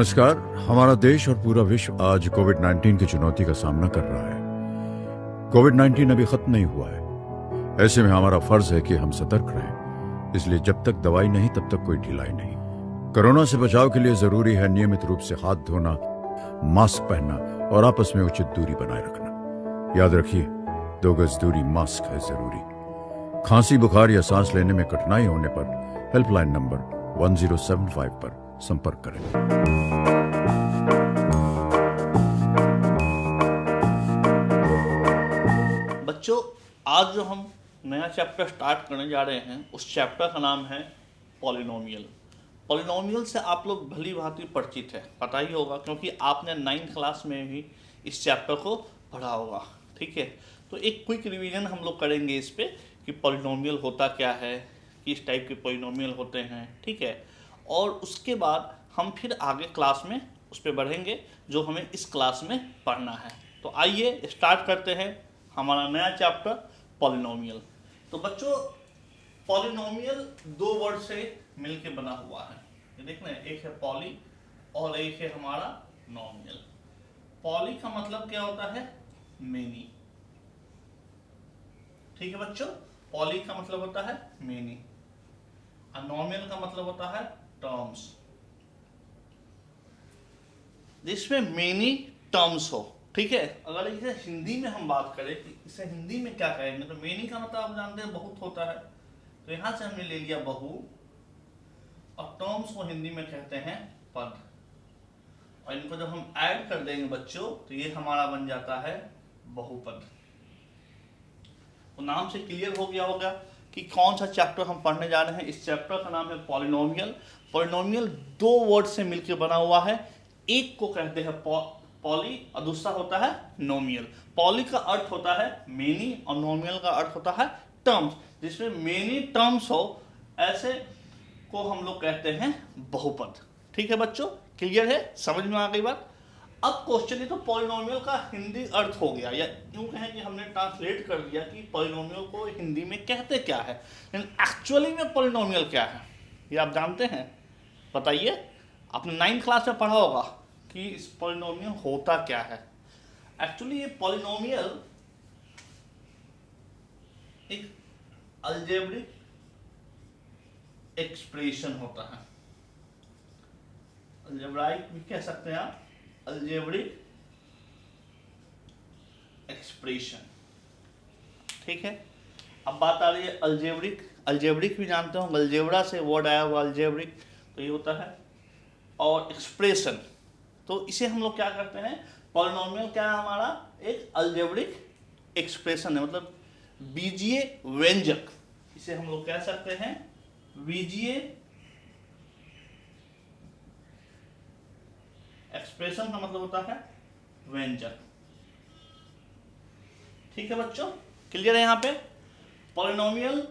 नमस्कार। हमारा देश और पूरा विश्व आज कोविड-19 की चुनौती का सामना कर रहा है। कोविड-19 अभी खत्म नहीं हुआ है। ऐसे में हमारा फर्ज है कि हम सतर्क रहें। इसलिए जब तक दवाई नहीं तब तक कोई ढिलाई नहीं। कोरोना से बचाव के लिए जरूरी है नियमित रूप से हाथ धोना, मास्क पहनना और आपस में उचित दूरी बनाए रखना। याद रखिए, 2 गज दूरी, मास्क है जरूरी। खांसी, बुखार या सांस लेने में कठिनाई होने पर हेल्पलाइन नंबर 1075 पर संपर्क करें। बच्चों, आज जो हम नया चैप्टर स्टार्ट करने जा रहे हैं उस चैप्टर का नाम है पॉलिनोमियल। पॉलिनोमियल से आप लोग भली भांति परिचित है, पता ही होगा क्योंकि आपने 9th क्लास में भी इस चैप्टर को पढ़ा होगा। ठीक है, तो एक क्विक रिवीजन हम लोग करेंगे इस पे कि पॉलिनोमियल होता क्या है, किस टाइप के पॉलिनोमियल होते हैं। ठीक है, और उसके बाद हम फिर आगे क्लास में उस पर बढ़ेंगे जो हमें इस क्लास में पढ़ना है। तो आइए स्टार्ट करते हैं हमारा नया चैप्टर पॉलिनोमियल। तो बच्चों, पॉलिनोमियल 2 वर्ड से मिलके बना हुआ है। ये देखना, एक है पॉली और एक है हमारा नोमियल। पॉली का मतलब क्या होता है? मेनी। ठीक है बच्चों, पॉली का मतलब होता है मेनी और नोमियल का मतलब होता है टर्म्स। जिसमें मेनी टर्म्स हो। ठीक है, अगर इसे हिंदी में हम बात करें कि इसे हिंदी में क्या कहेंगे, तो मेनी का मतलब आप जानते हैं बहुत होता है, तो यहां से हमने ले लिया बहु, और टर्म्स को हिंदी में कहते हैं पद। और इनको जब हम ऐड कर देंगे बच्चों तो ये हमारा बन जाता है बहुपद। तो नाम से क्लियर हो गया होगा कि कौन सा चैप्टर हम पढ़ने जा रहे हैं। इस चैप्टर का नाम है पॉलिनोमियल। पॉलिनोमियल 2 वर्ड से मिलकर बना हुआ है। एक को कहते हैं पॉली और दूसरा होता है नोमियल। पॉली का अर्थ होता है मेनी और नोमियल का अर्थ होता है टर्म्स। जिसमें मेनी टर्म्स हो ऐसे को हम लोग कहते हैं बहुपद। ठीक है बच्चों, क्लियर है, समझ में आ गई बात। अब क्वेश्चन है, तो पॉलिनोमियल का हिंदी अर्थ हो गया, या यूं कहें कि हमने ट्रांसलेट कर दिया कि पॉलिनोमियल को हिंदी में कहते क्या है, लेकिन एक्चुअली में पॉलिनोमियल क्या है ये आप जानते हैं? बताइए, आपने 9th क्लास में पढ़ा होगा कि इस पॉलिनोमियल होता क्या है। एक्चुअली ये पॉलिनोमियल एक अलजेब्रिक एक्सप्रेशन होता है। अलजेब्राइक भी कह सकते हैं आप, अलजेब्रिक एक्सप्रेशन। ठीक है, अब बात आ रही है अलजेब्रिक। अलजेब्रिक भी जानते हो, अलजेब्रा से वर्ड आया हुआ अलजेब्रिक, तो ये होता है। और एक्सप्रेशन, तो इसे हम लोग क्या करते हैं, पॉलिनोमियल क्या है हमारा? एक अलजेब्रिक एक्सप्रेशन है, मतलब बीजीय व्यंजक। इसे हम लोग कह सकते हैं बीजीय एक्सप्रेशन का मतलब होता है व्यंजक। ठीक है बच्चों, क्लियर है? यहाँ पे पॉलिनोमियल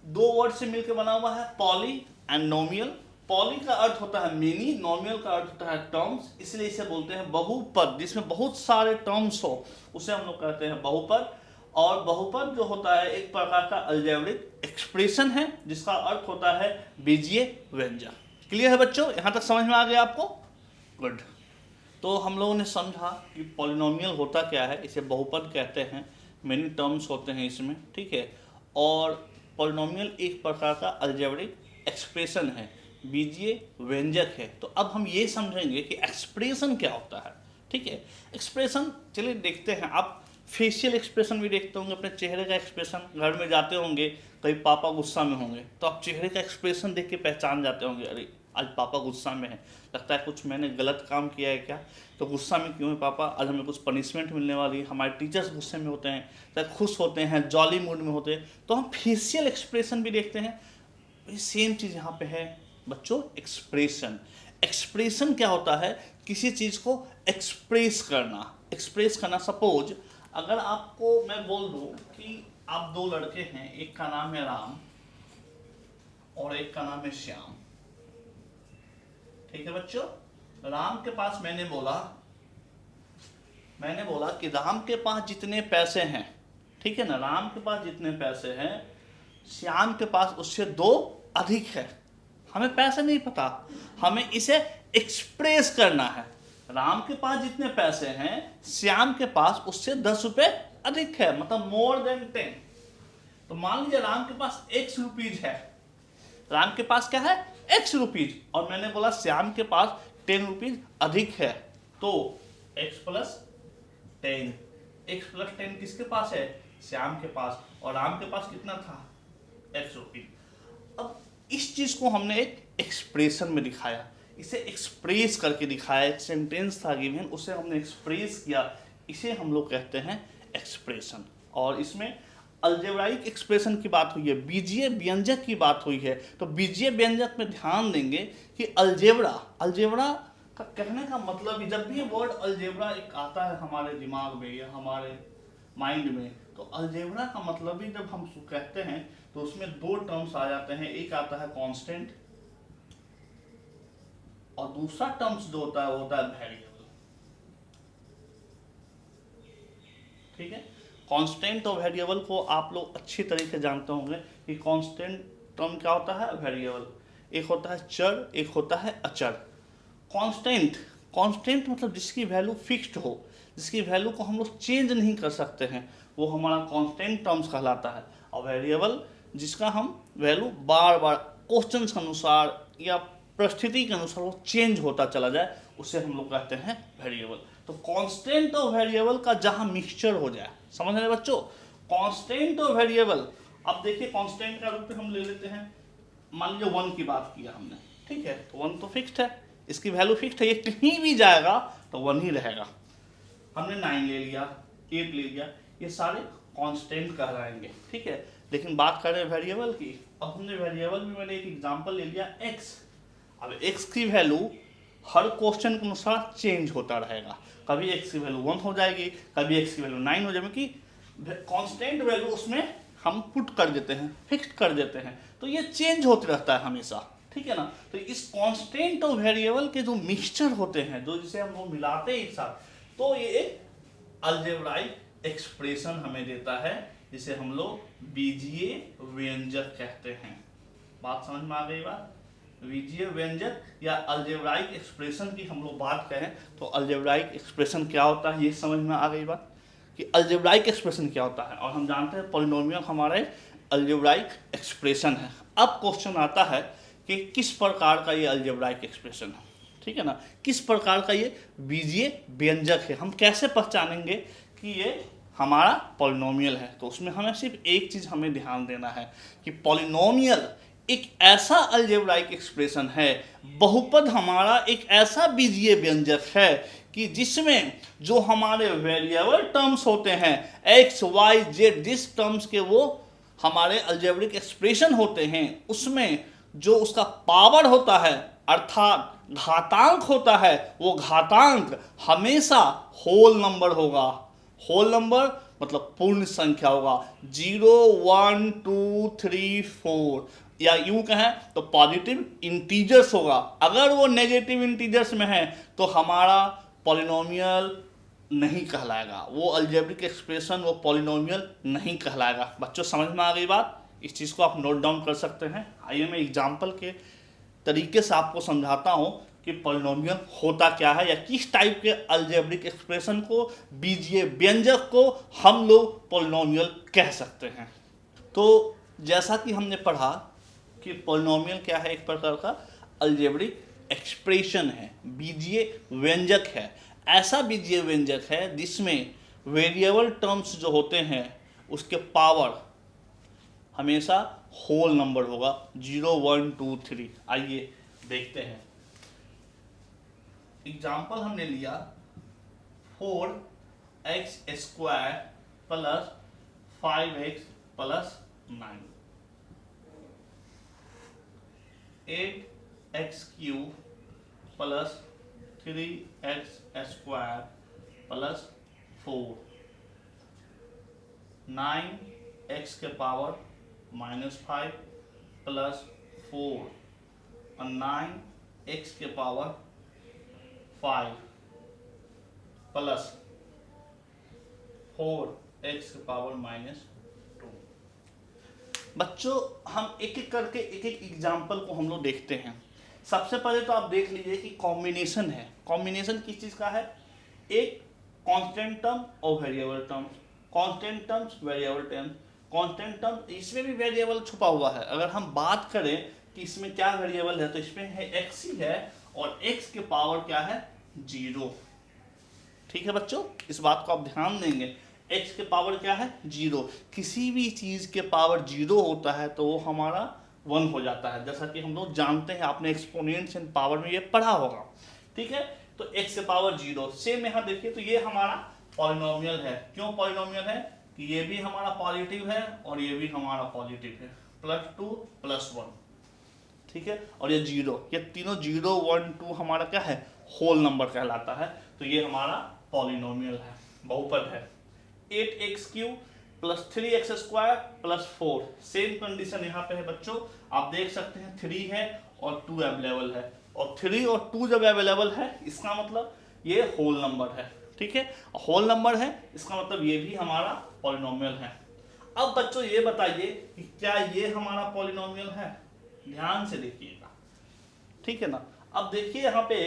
2 वर्ड से मिलकर बना हुआ है, पॉली एंड नोमियल। पॉली का अर्थ होता है मेनी, नोमियल का अर्थ होता है टर्म्स, इसलिए इसे बोलते हैं बहुपद। जिसमें बहुत सारे टर्म्स हो उसे हम लोग कहते हैं बहुपद। और बहुपद जो होता है एक प्रकार का अलजेब्रिक एक्सप्रेशन है जिसका अर्थ होता है बीजीय व्यंजक। क्लियर है बच्चों, यहां तक समझ में आ गया आपको? गुड। तो हम लोगों ने समझा कि पॉलिनोमियल होता क्या है, इसे बहुपद कहते हैं, मेनी टर्म्स होते हैं इसमें। ठीक है, और पॉलिनोमियल एक प्रकार का अलजेब्रिक एक्सप्रेशन है, बीजीय व्यंजक है। तो अब हम ये समझेंगे कि एक्सप्रेशन क्या होता है। ठीक है, एक्सप्रेशन चलिए देखते हैं। आप फेशियल एक्सप्रेशन भी देखते होंगे, अपने चेहरे का एक्सप्रेशन। घर में जाते होंगे, कहीं पापा गुस्सा में होंगे तो आप चेहरे का एक्सप्रेशन देख के पहचान जाते होंगे, अरे आज पापा गुस्सा में है, लगता है कुछ मैंने गलत काम किया है क्या, तो गुस्सा में क्यों है पापा, आज हमें कुछ पनिशमेंट मिलने वाली है। हमारे टीचर्स गुस्से में होते हैं, चाहे खुश होते हैं, जॉली मूड में होते हैं, तो हम फेशियल एक्सप्रेशन भी देखते हैं। सेम चीज़ यहाँ पे है बच्चों, एक्सप्रेशन। एक्सप्रेशन क्या होता है? किसी चीज़ को एक्सप्रेस करना। एक्सप्रेस करना, सपोज अगर आपको मैं बोल दूं कि आप 2 लड़के हैं, एक का नाम है राम और एक का नाम है श्याम। ठीक है बच्चों, राम के पास मैंने बोला कि राम के पास जितने पैसे हैं, ठीक है ना, राम के पास जितने पैसे हैं श्याम के पास उससे 2 अधिक है। हमें पैसे नहीं पता, हमें इसे एक्सप्रेस करना है। राम के पास जितने पैसे हैं श्याम के पास उससे 10 रुपए अधिक है, मतलब मोर देन 10। तो मान लीजिए राम के पास x रुपीज है, राम के पास क्या है x रुपीज, और मैंने बोला श्याम के पास 10 रुपीज अधिक है, तो x प्लस 10 किसके पास है, श्याम के पास, और राम के पास कितना था x रुपीज। अब इस चीज को हमने एक एक्सप्रेशन में दिखाया, इसे एक्सप्रेस करके दिखाया, एक सेंटेंस था गिवन, उसे हमने एक्सप्रेस किया, इसे हम लोग कहते हैं एक्सप्रेशन। और इसमें अलजेब्राइक एक्सप्रेशन की बात हुई है, बीजीय व्यंजक की बात हुई है। तो बीजीय व्यंजक में ध्यान देंगे कि अलजेब्रा का कहने का मतलब, जब भी वर्ड अलजेब्रा एक आता है हमारे दिमाग में या हमारे माइंड में, तो अलजेब्रा का मतलब ही जब हम कहते हैं तो उसमें दो टर्म्स आ जाते हैं, एक आता है कांस्टेंट और दूसरा टर्म्स जो होता है वो होता है वेरिएबल। ठीक है, कांस्टेंट और वेरिएबल को आप लोग अच्छी तरीके से जानते होंगे कि कांस्टेंट टर्म क्या होता है, वेरिएबल, एक होता है चर, एक होता है अचर। कांस्टेंट मतलब जिसकी वैल्यू फिक्स्ड हो, जिसकी वैल्यू को हम लोग चेंज नहीं कर सकते हैं, वो हमारा कांस्टेंट टर्म्स कहलाता है। और वेरिएबल जिसका हम वैल्यू बार बार क्वेश्चन के अनुसार या परिस्थिति के अनुसार वो चेंज होता चला जाए, उसे हम लोग कहते हैं वेरिएबल। तो कांस्टेंट और वेरिएबल का जहां मिक्सचर हो जाए, समझ रहे बच्चों, कांस्टेंट और वेरिएबल। अब देखिए कांस्टेंट का रूप हम ले लेते हैं, मान लीजिए 1 की बात किया हमने, ठीक है, तो 1 तो फिक्स्ड है, इसकी वैल्यू फिक्स्ड है, ये कहीं भी जाएगा तो 1 ही रहेगा। हमने 9 ले लिया, 8 ले लिया, ये सारे कांस्टेंट कहलाएंगे, ठीक है। लेकिन बात कर रहे हैं वेरिएबल की, अब हमने वेरिएबल में मैंने एक एग्जांपल ले लिया x। अब x की वैल्यू हर क्वेश्चन के अनुसार चेंज होता रहेगा, कभी x की वैल्यू 1 हो जाएगी, कभी x की वैल्यू 9 हो जाएगी, कि कांस्टेंट वैल्यू उसमें हम पुट कर देते हैं, फिक्स कर देते हैं, तो ये चेंज होते रहता है हमेशा, ठीक है ना। तो इस कांस्टेंट और वेरिएबल के जो मिक्सचर होते हैं, जो जिसे हम लोग मिलाते हैं एक साथ, तो ये एक अलजेब्राइक एक्सप्रेशन हमें देता है, जिसे हम लोग बीजीय व्यंजक कहते हैं। बात समझ में आ गई बात, बीजीय व्यंजक या अलजेब्राइक एक्सप्रेशन की हम लोग बात करें तो अलजेब्राइक एक्सप्रेशन क्या होता है, ये समझ में आ गई बात कि अलजेब्राइक एक्सप्रेशन क्या होता है। और हम जानते हैं पॉलिनोमियल हमारे अलजेब्राइक एक्सप्रेशन है। अब क्वेश्चन आता है कि किस प्रकार का ये अलजेब्राइक एक्सप्रेशन है, ठीक है ना, किस प्रकार का ये बीजीय व्यंजक है, हम कैसे पहचानेंगे कि ये हमारा पॉलिनोमियल है। तो उसमें हमें सिर्फ एक चीज हमें ध्यान देना है कि पॉलिनोमियल एक ऐसा अलजेब्राइक एक्सप्रेशन है, बहुपद हमारा एक ऐसा बीजीय व्यंजक है कि जिसमें जो हमारे वेरिएबल टर्म्स होते हैं x, y, z, जिस टर्म्स के वो हमारे अलजेब्रिक एक्सप्रेशन होते हैं, उसमें जो उसका पावर होता है अर्थात घातांक होता है, वो घातांक हमेशा होल नंबर होगा। होल नंबर मतलब पूर्ण संख्या होगा, 0, 1, 2, 3, 4, या यूं कहें तो पॉजिटिव इंटीजर्स होगा। अगर वो नेगेटिव इंटीजर्स में है तो हमारा पॉलिनोमियल नहीं कहलाएगा, वो अलजेब्रिक एक्सप्रेशन वो पॉलिनोमियल नहीं कहलाएगा। बच्चों समझ में आ गई बात, इस चीज़ को आप नोट डाउन कर सकते हैं। आइए मैं एग्जाम्पल के तरीके से आपको समझाता हूँ कि पॉलिनोमियल होता क्या है, या किस टाइप के अलजेब्रिक एक्सप्रेशन को, बीजीय व्यंजक को हम लोग पॉलिनोमियल कह सकते हैं। तो जैसा कि हमने पढ़ा कि पॉलिनोमियल क्या है, एक प्रकार का अलजेब्रिक एक्सप्रेशन है, बीजीय व्यंजक है। ऐसा बीजीय व्यंजक है जिसमें वेरिएबल टर्म्स जो होते हैं उसके पावर हमेशा होल नंबर होगा, 0, 1, 2, 3। आइए देखते हैं। एग्जाम्पल हमने लिया 4x² plus 5x plus 9, 8x³ plus 3x² plus 4, 9x के पावर -5 प्लस 4 और 9x के पावर 5 प्लस 4x के पावर -2। बच्चों हम एक एक करके एक एक एग्जाम्पल को हम लोग देखते हैं सबसे पहले तो आप देख लीजिए कि कॉम्बिनेशन है। कॉम्बिनेशन किस चीज़ का है? एक कांस्टेंट टर्म और variable term, constant terms variable term, constant term, इसमें भी वेरिएबल छुपा हुआ है। अगर हम बात करें कि इसमें क्या वेरिएबल है तो इसमें है x ही है और x के पावर क्या है? 0। ठीक है बच्चों, इस बात को आप ध्यान देंगे। x के पावर क्या है? 0। किसी भी चीज के पावर 0 होता है तो वो हमारा 1 हो जाता है, जैसा कि हम लोग जानते हैं, आपने एक्सपोनेंट्स इन पावर में ये पढ़ा होगा। ठीक है, तो x के पावर 0। सेम यहाँ देखिए, तो ये हमारा पॉलिनोमियल है। क्यों पॉलिनोमियल है? कि ये भी हमारा पॉजिटिव है और ये भी हमारा पॉजिटिव है, +2 +1। ठीक है, और ये 0, ये तीनों 0 1 2 हमारा क्या है? होल नंबर कहलाता है। तो ये हमारा पॉलिनोमियल है, बहुपद है। 8x³ + 3x² + 4। सेम कंडीशन यहाँ पे है बच्चों, आप देख सकते हैं 3 है और 2 अवेलेबल है, और 3 और 2 जब अवेलेबल है इसका मतलब ये होल नंबर है। ठीक है, होल नंबर है इसका मतलब ये भी हमारा पॉलिनोमियल है। अब बच्चों ये बताइए कि क्या ये हमारा पॉलिनोमियल है? ध्यान से देखिएगा, ठीक है ना। अब देखिए यहाँ पे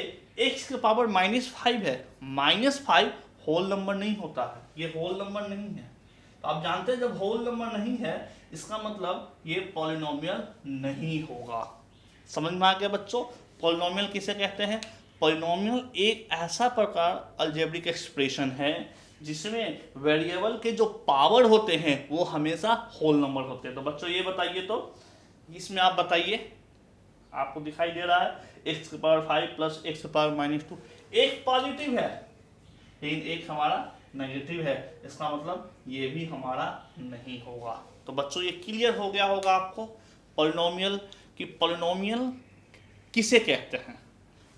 x के पावर -5 है। -5 होल नंबर नहीं होता है, ये होल नंबर नहीं है। तो आप जानते हैं जब होल नंबर नहीं है इसका मतलब ये पॉलिनोमियल नहीं होगा। समझ में आ गया बच्चों? पॉलिनोमियल किसे कहते हैं? पॉलिनोमियल एक ऐसा प्रकार अलजेब्रिक एक्सप्रेशन है जिसमें वेरिएबल के जो पावर होते हैं वो हमेशा होल नंबर होते हैं। तो बच्चों ये बताइए, तो इसमें आप बताइए, आपको दिखाई दे रहा है x के पावर 5 + x के पावर -2, एक पॉजिटिव है लेकिन एक हमारा नेगेटिव है, इसका मतलब ये भी हमारा नहीं होगा। तो बच्चों ये क्लियर हो गया होगा आपको पॉलिनोमियल कि पॉलिनोमियल किसे कहते हैं,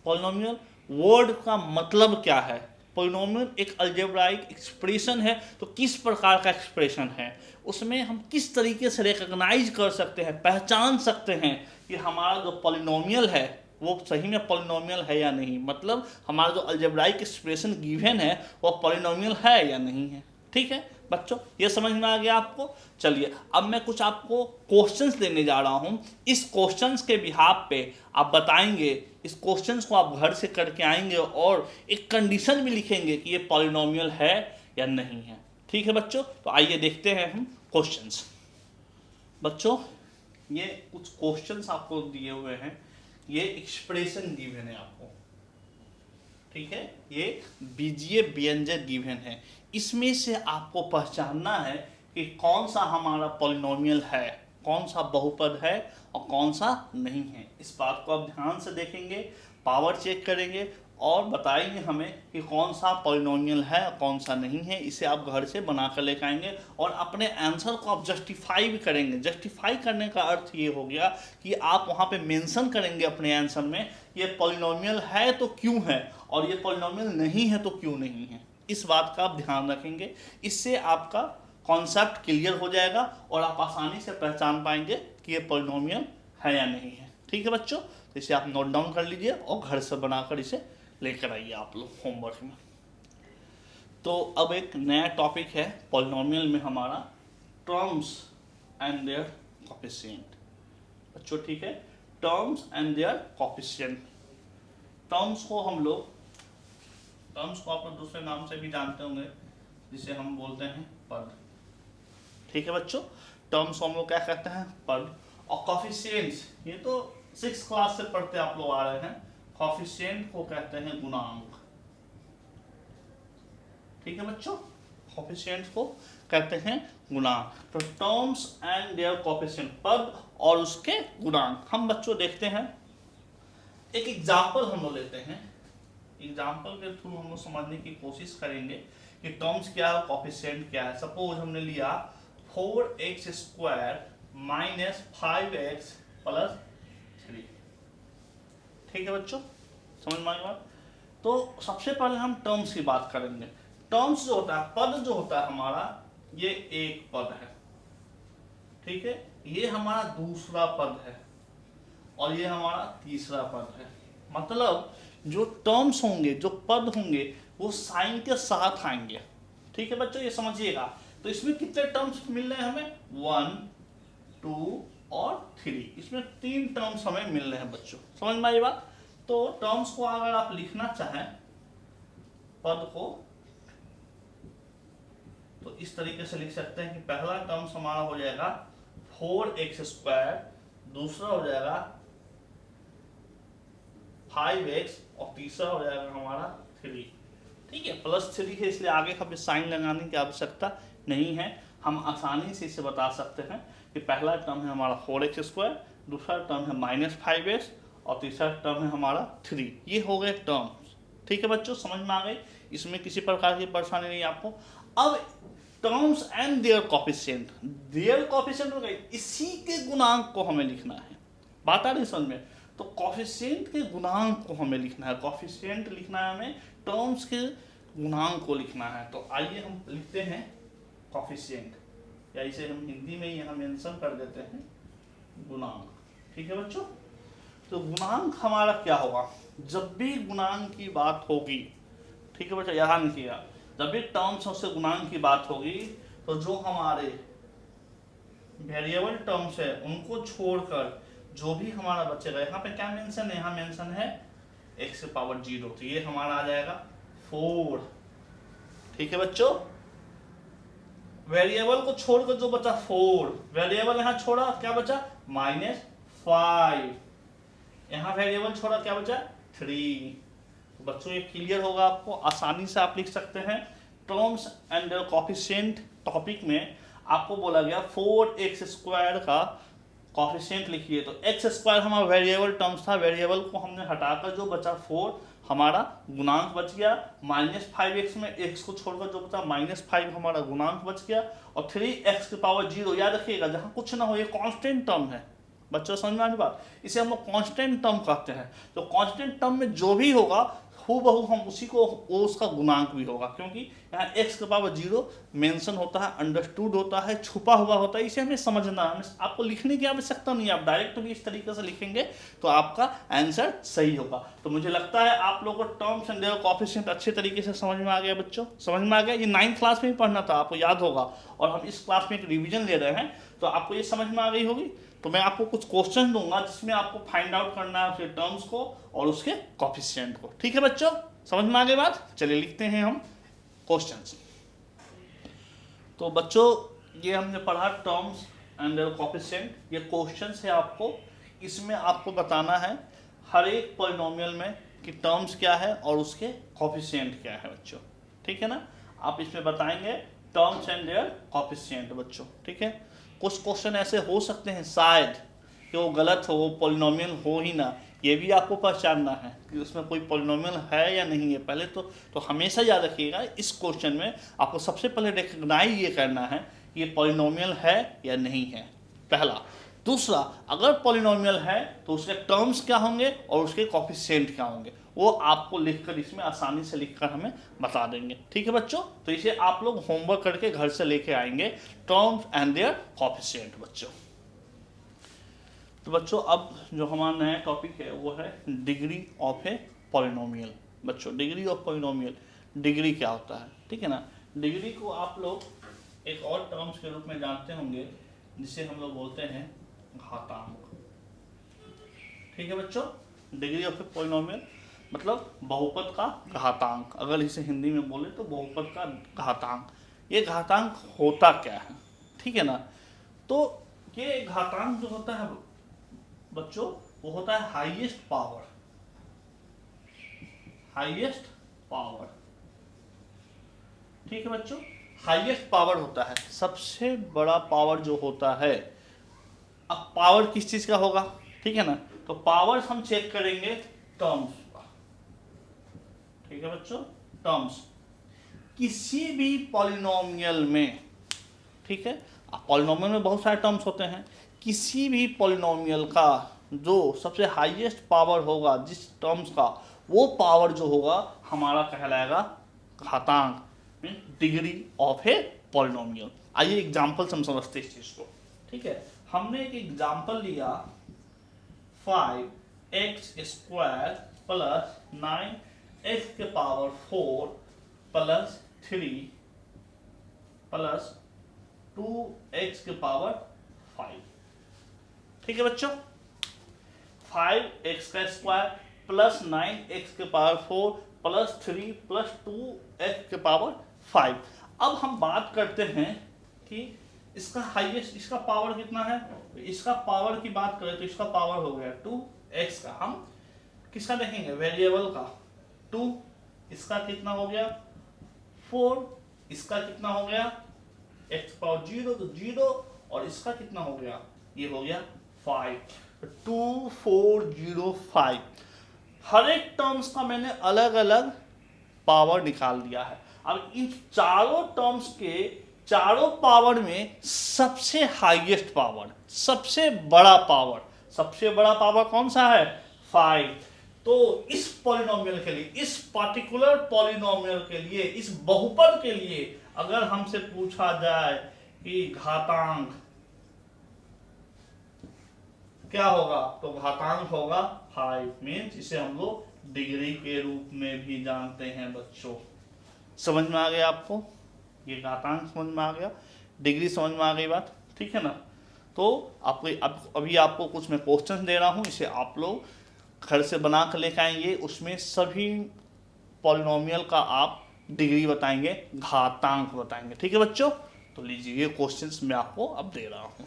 पॉलिनोमियल वर्ड का मतलब क्या है। पॉलिनोमियल एक अलजेब्राइक एक्सप्रेशन है, तो किस प्रकार का एक्सप्रेशन है, उसमें हम किस तरीके से रिकॉग्नाइज कर सकते हैं, पहचान सकते हैं कि हमारा जो पॉलिनोमियल है वो सही में पॉलिनोमियल है या नहीं, मतलब हमारा जो अलजेब्राइक एक्सप्रेशन गिवन है वो पॉलिनोमियल है या नहीं है। ठीक है बच्चों, ये समझ में आ गया आपको? चलिए अब मैं कुछ आपको क्वेश्चंस देने जा रहा हूं। इस क्वेश्चंस के बिहाफ पे आप बताएंगे, इस क्वेश्चंस को आप घर से करके आएंगे और एक कंडीशन भी लिखेंगे कि ये पॉलिनोमियल है या नहीं है। ठीक है बच्चों, तो आइए देखते हैं हम क्वेश्चंस। बच्चों ये कुछ क्वेश्चंस आपको दिए हुए हैं, ये एक्सप्रेशन गिवन है आपको। ठीक है, ये बीजीय व्यंजक गिवन है, इसमें से आपको पहचानना है कि कौन सा हमारा पॉलिनोमियल है, कौन सा बहुपद है और कौन सा नहीं है। इस बात को आप ध्यान से देखेंगे, पावर चेक करेंगे और बताएंगे हमें कि कौन सा पॉलिनोमियल है और कौन सा नहीं है। इसे आप घर से बना कर लेकर आएंगे और अपने आंसर को आप जस्टिफाई भी करेंगे। जस्टिफाई करने का अर्थ ये हो गया कि आप वहाँ पे मेंशन करेंगे अपने आंसर में ये पॉलिनोमियल है तो क्यों है और ये पॉलिनोमियल नहीं है तो क्यों नहीं है। इस बात का आप ध्यान रखेंगे, इससे आपका कॉन्सेप्ट क्लियर हो जाएगा और आप आसानी से पहचान पाएंगे कि ये पॉलिनोमियल है या नहीं है। ठीक है बच्चों, तो इसे आप नोट डाउन कर लीजिए और घर से बनाकर इसे लेकर आइए आप लोग होमवर्क में। तो अब एक नया टॉपिक है पॉलिनोमियल में हमारा, टर्म्स एंड देयर कोएफिशिएंट। बच्चों ठीक है, terms and their coefficient. Terms को आप लोग दूसरे नाम से भी जानते होंगे जिसे हम बोलते हैं पद। ठीक है बच्चों, टर्म्स को हम लोग क्या कहते हैं? पद। और कोएफिशिएंट्स, ये तो 6th क्लास से पढ़ते आप लोग आ रहे हैं, कोएफिशिएंट को कहते हैं गुणांक। ठीक है बच्चों, कोएफिशिएंट को कहते हैं गुणांक। तो टर्म्स एंड देयर कोएफिशिएंट, पद और उसके गुणांक। हम बच्चों देखते हैं, एक एग्जांपल हम लोग लेते हैं, एग्जांपल के थ्रू हम लोग समझने की कोशिश करेंगे कि टर्म्स क्या है, कोएफिशिएंट क्या है। सपोज हमने लिया 4x² - 5x + 3। ठीक है बच्चों, समझ में आ गया? तो सबसे पहले हम टर्म्स की बात करेंगे। टर्म्स जो होता है, पद जो होता है हमारा, ये एक पद है। ठीक है, ये हमारा दूसरा पद है और ये हमारा तीसरा पद है। मतलब जो टर्म्स होंगे, जो पद होंगे, वो साइन के साथ आएंगे। ठीक है बच्चों, ये समझिएगा। तो इसमें कितने टर्म्स मिल रहे हैं हमें? 1 2 और 3। इसमें 3 टर्म्स हमें मिल रहे हैं बच्चों, समझ में आई बात। तो टर्म्स को अगर आप लिखना चाहें पद को, तो इस तरीके से लिख सकते हैं कि पहला टर्म्स हमारा हो जाएगा 4x², दूसरा हो जाएगा 5x और तीसरा हो जाएगा हमारा 3। ठीक है, +3 है इसलिए आगे कभी साइन लगाने की आवश्यकता नहीं है। हम आसानी से इसे बता सकते हैं कि पहला टर्म है हमारा 4x², दूसरा टर्म है -5x और तीसरा टर्म है हमारा 3। ये हो गए टर्म्स। ठीक है बच्चों, समझ में आ गई, इसमें किसी प्रकार की परेशानी नहीं आपको। अब terms and their coefficient, their coefficient हो गई, इसी के गुणांक को हमें लिखना है। बात आ रही समझ में। तो कोफिशिएंट के गुणांक को हमें लिखना है, कोफिशिएंट लिखना है हमें, टर्म्स के गुणांक को लिखना है। तो आइए हम लिखते हैं कोफिशिएंट, या इसे हम हिंदी में यहाँ मेंशन कर देते हैं गुणांक। ठीक है बच्चों, तो गुणांक हमारा क्या होगा, जब भी गुणांक की बात होगी, ठीक है बच्चा यहाँ लिखिएगा, जब भी टर्म्स से गुणांक की बात होगी तो जो हमारे वेरिएबल टर्म्स है उनको छोड़कर जो भी हमारा बचेगा, यहाँ पे क्या मेंशन है, यहाँ मेंशन है x⁻0, तो ये हमारा आ जाएगा 4। ठीक है बच्चों, वेरिएबल को छोड़कर जो बचा 4, वेरिएबल यहाँ छोड़ा क्या बचा -5, यहाँ वेरिएबल छोड़ा क्या बचा 3। तो बच्चों ये क्लियर होगा आपको, आसानी से आप लिख सकते हैं। Terms and their coefficient topic में आपको बोला गया 4x² का कोफिशिएंट लिखिए। तो x² हमारा वेरिएबल टर्म्स था, वेरिएबल को हमने हटाकर जो बचा 4 हमारा गुणांक बच गया। -5x में x को छोड़कर जो बचा -5 हमारा गुणांक बच गया। और 3x⁻0 याद रखिएगा, जहाँ कुछ ना हो ये कांस्टेंट टर्म है बच्चों, समझ में आने बात, इसे हम लोग कांस्टेंट टर्म कहते हैं। तो कांस्टेंट टर्म में जो भी होगा हूबहू हम उसी को, वो उसका गुणांक भी होगा, क्योंकि यहाँ x⁻0 मेंशन होता है, अंडरस्टूड होता है, छुपा हुआ होता है, इसे हमें समझना है, आपको लिखने की आवश्यकता नहीं है। आप डायरेक्ट भी इस तरीके से लिखेंगे तो आपका आंसर सही होगा। तो मुझे लगता है आप लोगों को टर्म्स एंड देयर कोफिशिएंट अच्छे तरीके से समझ में आ गया बच्चों, समझ में आ गया। ये 9th क्लास में ही पढ़ना था, आपको याद होगा, और हम इस क्लास में एक रिविजन ले रहे हैं, तो आपको ये समझ में आ गई होगी। तो मैं आपको कुछ क्वेश्चन दूंगा जिसमें आपको फाइंड आउट करना है उसके टर्म्स को और उसके कोफिशिएंट को। ठीक है बच्चों, समझ में आ गई बात। चलिए लिखते हैं हम क्वेश्चंस। तो बच्चों ये हमने पढ़ा टर्म्स एंड देयर कोफिशिएंट, ये क्वेश्चंस है आपको, इसमें आपको बताना है हर एक पॉलिनोमियल में कि टर्म्स क्या है और उसके कोफिशिएंट क्या है बच्चों। ठीक है ना, आप इसमें बताएंगे टर्म्स एंड देयर कोफिशिएंट बच्चों। ठीक है, कुछ क्वेश्चन ऐसे हो सकते हैं शायद कि वो गलत हो, वो पॉलिनोमियल हो ही ना, ये भी आपको पहचानना है कि उसमें कोई पॉलिनोमियल है या नहीं है। पहले तो हमेशा याद रखिएगा, इस क्वेश्चन में आपको सबसे पहले रिकॉग्नाइज ये करना है कि ये पॉलिनोमियल है या नहीं है, पहला। दूसरा, अगर पॉलिनोमियल है तो उसके टर्म्स क्या होंगे और उसके कोफिशिएंट क्या होंगे, वो आपको लिखकर इसमें आसानी से लिखकर हमें बता देंगे। ठीक है बच्चों, तो इसे आप लोग होमवर्क करके घर से लेके आएंगे, टर्म्स एंड देयर कोफिशिएंट बच्चों। तो बच्चों अब जो हमारा नया टॉपिक है वो है डिग्री ऑफ ए पॉलिनोमियल। बच्चों डिग्री ऑफ पॉलिनोमियल, डिग्री क्या होता है, ठीक है ना। डिग्री को आप लोग एक और टर्म्स के रूप में जानते होंगे जिसे हम लोग बोलते हैं घातांक। ठीक है बच्चों, डिग्री ऑफ ए पॉलिनोमियल मतलब बहुपद का घातांक, अगर इसे हिंदी में बोले तो बहुपद का घातांक। ये घातांक होता क्या है, ठीक है ना। तो ये घातांक जो होता है बच्चों वो होता है हाईएस्ट पावर, हाईएस्ट पावर। ठीक है बच्चों, हाईएस्ट पावर होता है, सबसे बड़ा पावर जो होता है। अब पावर किस चीज का होगा, ठीक है ना, तो पावर हम चेक करेंगे टर्म्स का। ठीक है बच्चों, टर्म्स किसी भी पॉलिनोमियल में, ठीक है, पॉलिनोमियल में बहुत सारे टर्म्स होते हैं, किसी भी पॉलिनोमियल का जो सबसे हाईएस्ट पावर होगा जिस टर्म्स का, वो पावर जो होगा हमारा कहलाएगा घातांक, डिग्री ऑफ ए पॉलिनोमियल। आइए एग्जांपल से हम समझते हैं इस चीज को। ठीक है, हमने एक एग्जांपल लिया 5x² plus 9x⁴ plus 3 plus 2x⁵। ठीक है बच्चों, 5x का स्क्वायर प्लस 9x के पावर 4 प्लस 3 प्लस 2x के पावर 5। अब हम बात करते हैं कि इसका हाईएस्ट, इसका पावर कितना है। इसका पावर की बात करें तो इसका पावर हो गया 2x का। हम किसका देखेंगे, वेरिएबल का। 2 इसका कितना हो गया 4, इसका कितना हो गया x पावर 0 तो 0, और इसका कितना हो गया, ये हो गया 5। 2 4 0 5। हर एक टर्म्स का मैंने अलग अलग पावर निकाल दिया है। अब इन चारों टर्म्स के चारों पावर में सबसे हाईएस्ट पावर, सबसे बड़ा पावर कौन सा है, 5। तो इस पॉलिनोमियल के लिए, इस पर्टिकुलर पॉलिनोमियल के लिए, इस बहुपद के लिए अगर हमसे पूछा जाए कि घातांक क्या होगा, तो घातांक होगा 5, मीन्स इसे हम लोग डिग्री के रूप में भी जानते हैं बच्चों। समझ में आ गया आपको, ये घातांक समझ में आ गया, डिग्री समझ में आ गई बात, ठीक है ना। तो आपको अभी आपको कुछ मैं क्वेश्चन दे रहा हूँ, इसे आप लोग घर से बना कर लेकर आएंगे। उसमें सभी पॉलिनोमियल का आप डिग्री बताएंगे, घातांक बताएंगे, ठीक है बच्चों। तो लीजिए ये क्वेश्चंस मैं आपको अब दे रहा हूँ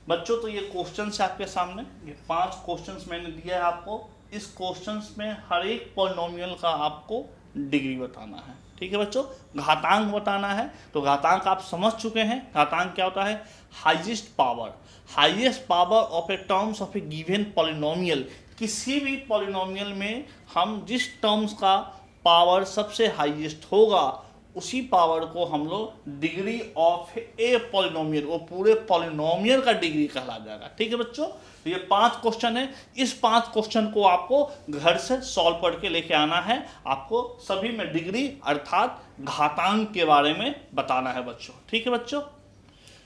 बच्चों। तो ये क्वेश्चंस है आपके सामने, ये 5 क्वेश्चंस मैंने दिया है आपको। इस क्वेश्चंस में हर एक पॉलिनोमियल का आपको डिग्री बताना है, ठीक है बच्चों। घातांक बताना है, तो घातांक आप समझ चुके हैं। घातांक क्या होता है, highest power of A terms of A given polynomial. किसी भी पॉलिनोमियल में हम जिस टर्म्स का पावर सबसे हाईएस्ट होगा उसी पावर को हम लोग डिग्री ऑफ ए पॉलिनोमियल, वो पूरे पॉलिनोमियल का डिग्री कहला जाएगा, ठीक है बच्चों। तो ये 5 क्वेश्चन है, इस 5 क्वेश्चन को आपको घर से सॉल्व करके लेके आना है। आपको सभी में डिग्री अर्थात घातांक के बारे में बताना है बच्चों, ठीक है बच्चों।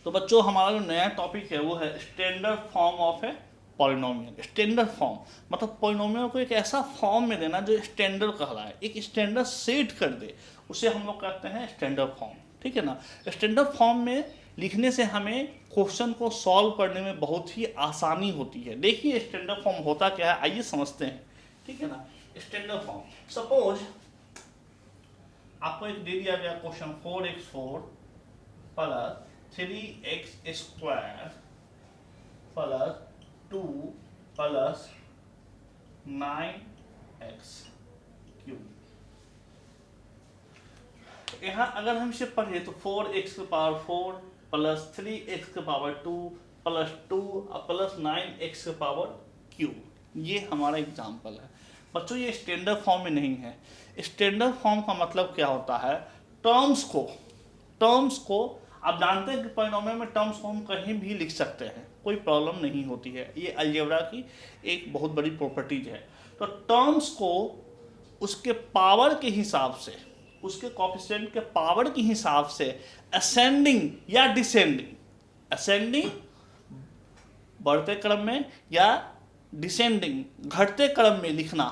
तो बच्चों हमारा जो नया टॉपिक है वो है standard form of a polynomial. Standard form मतलब पॉलिनोमियल को एक ऐसा फॉर्म में देना जो स्टैंडर्ड कहलाए, एक स्टैंडर्ड सेट कर दे, उसे हम लोग कहते हैं स्टैंडर्ड फॉर्म, ठीक है ना। स्टैंडर्ड फॉर्म में लिखने से हमें क्वेश्चन को सॉल्व करने में बहुत ही आसानी होती है। देखिए स्टैंडर्ड फॉर्म होता क्या है, आइए समझते हैं, ठीक है ना। स्टैंडर्ड फॉर्म, सपोज आपको एक दे दिया गया question 4x4 plus 3x square plus 2 plus 9x cube. यहाँ अगर हम इसे पढ़े तो 4x के पावर 4 प्लस 3x के पावर 2 प्लस 2 प्लस 9x के पावर क्यूब, ये हमारा एग्जाम्पल है बच्चों। ये स्टैंडर्ड फॉर्म में नहीं है। स्टैंडर्ड फॉर्म का मतलब क्या होता है, टर्म्स को आप जानते हैं कि पॉलिनोमियल में टर्म्स को हम कहीं भी लिख सकते हैं, कोई प्रॉब्लम नहीं होती है। ये अलजेब्रा की एक बहुत बड़ी प्रॉपर्टीज है। तो टर्म्स को उसके पावर के हिसाब से, उसके कोएफिशिएंट के पावर के हिसाब से असेंडिंग या डिसेंडिंग, असेंडिंग बढ़ते क्रम में या डिसेंडिंग घटते क्रम में लिखना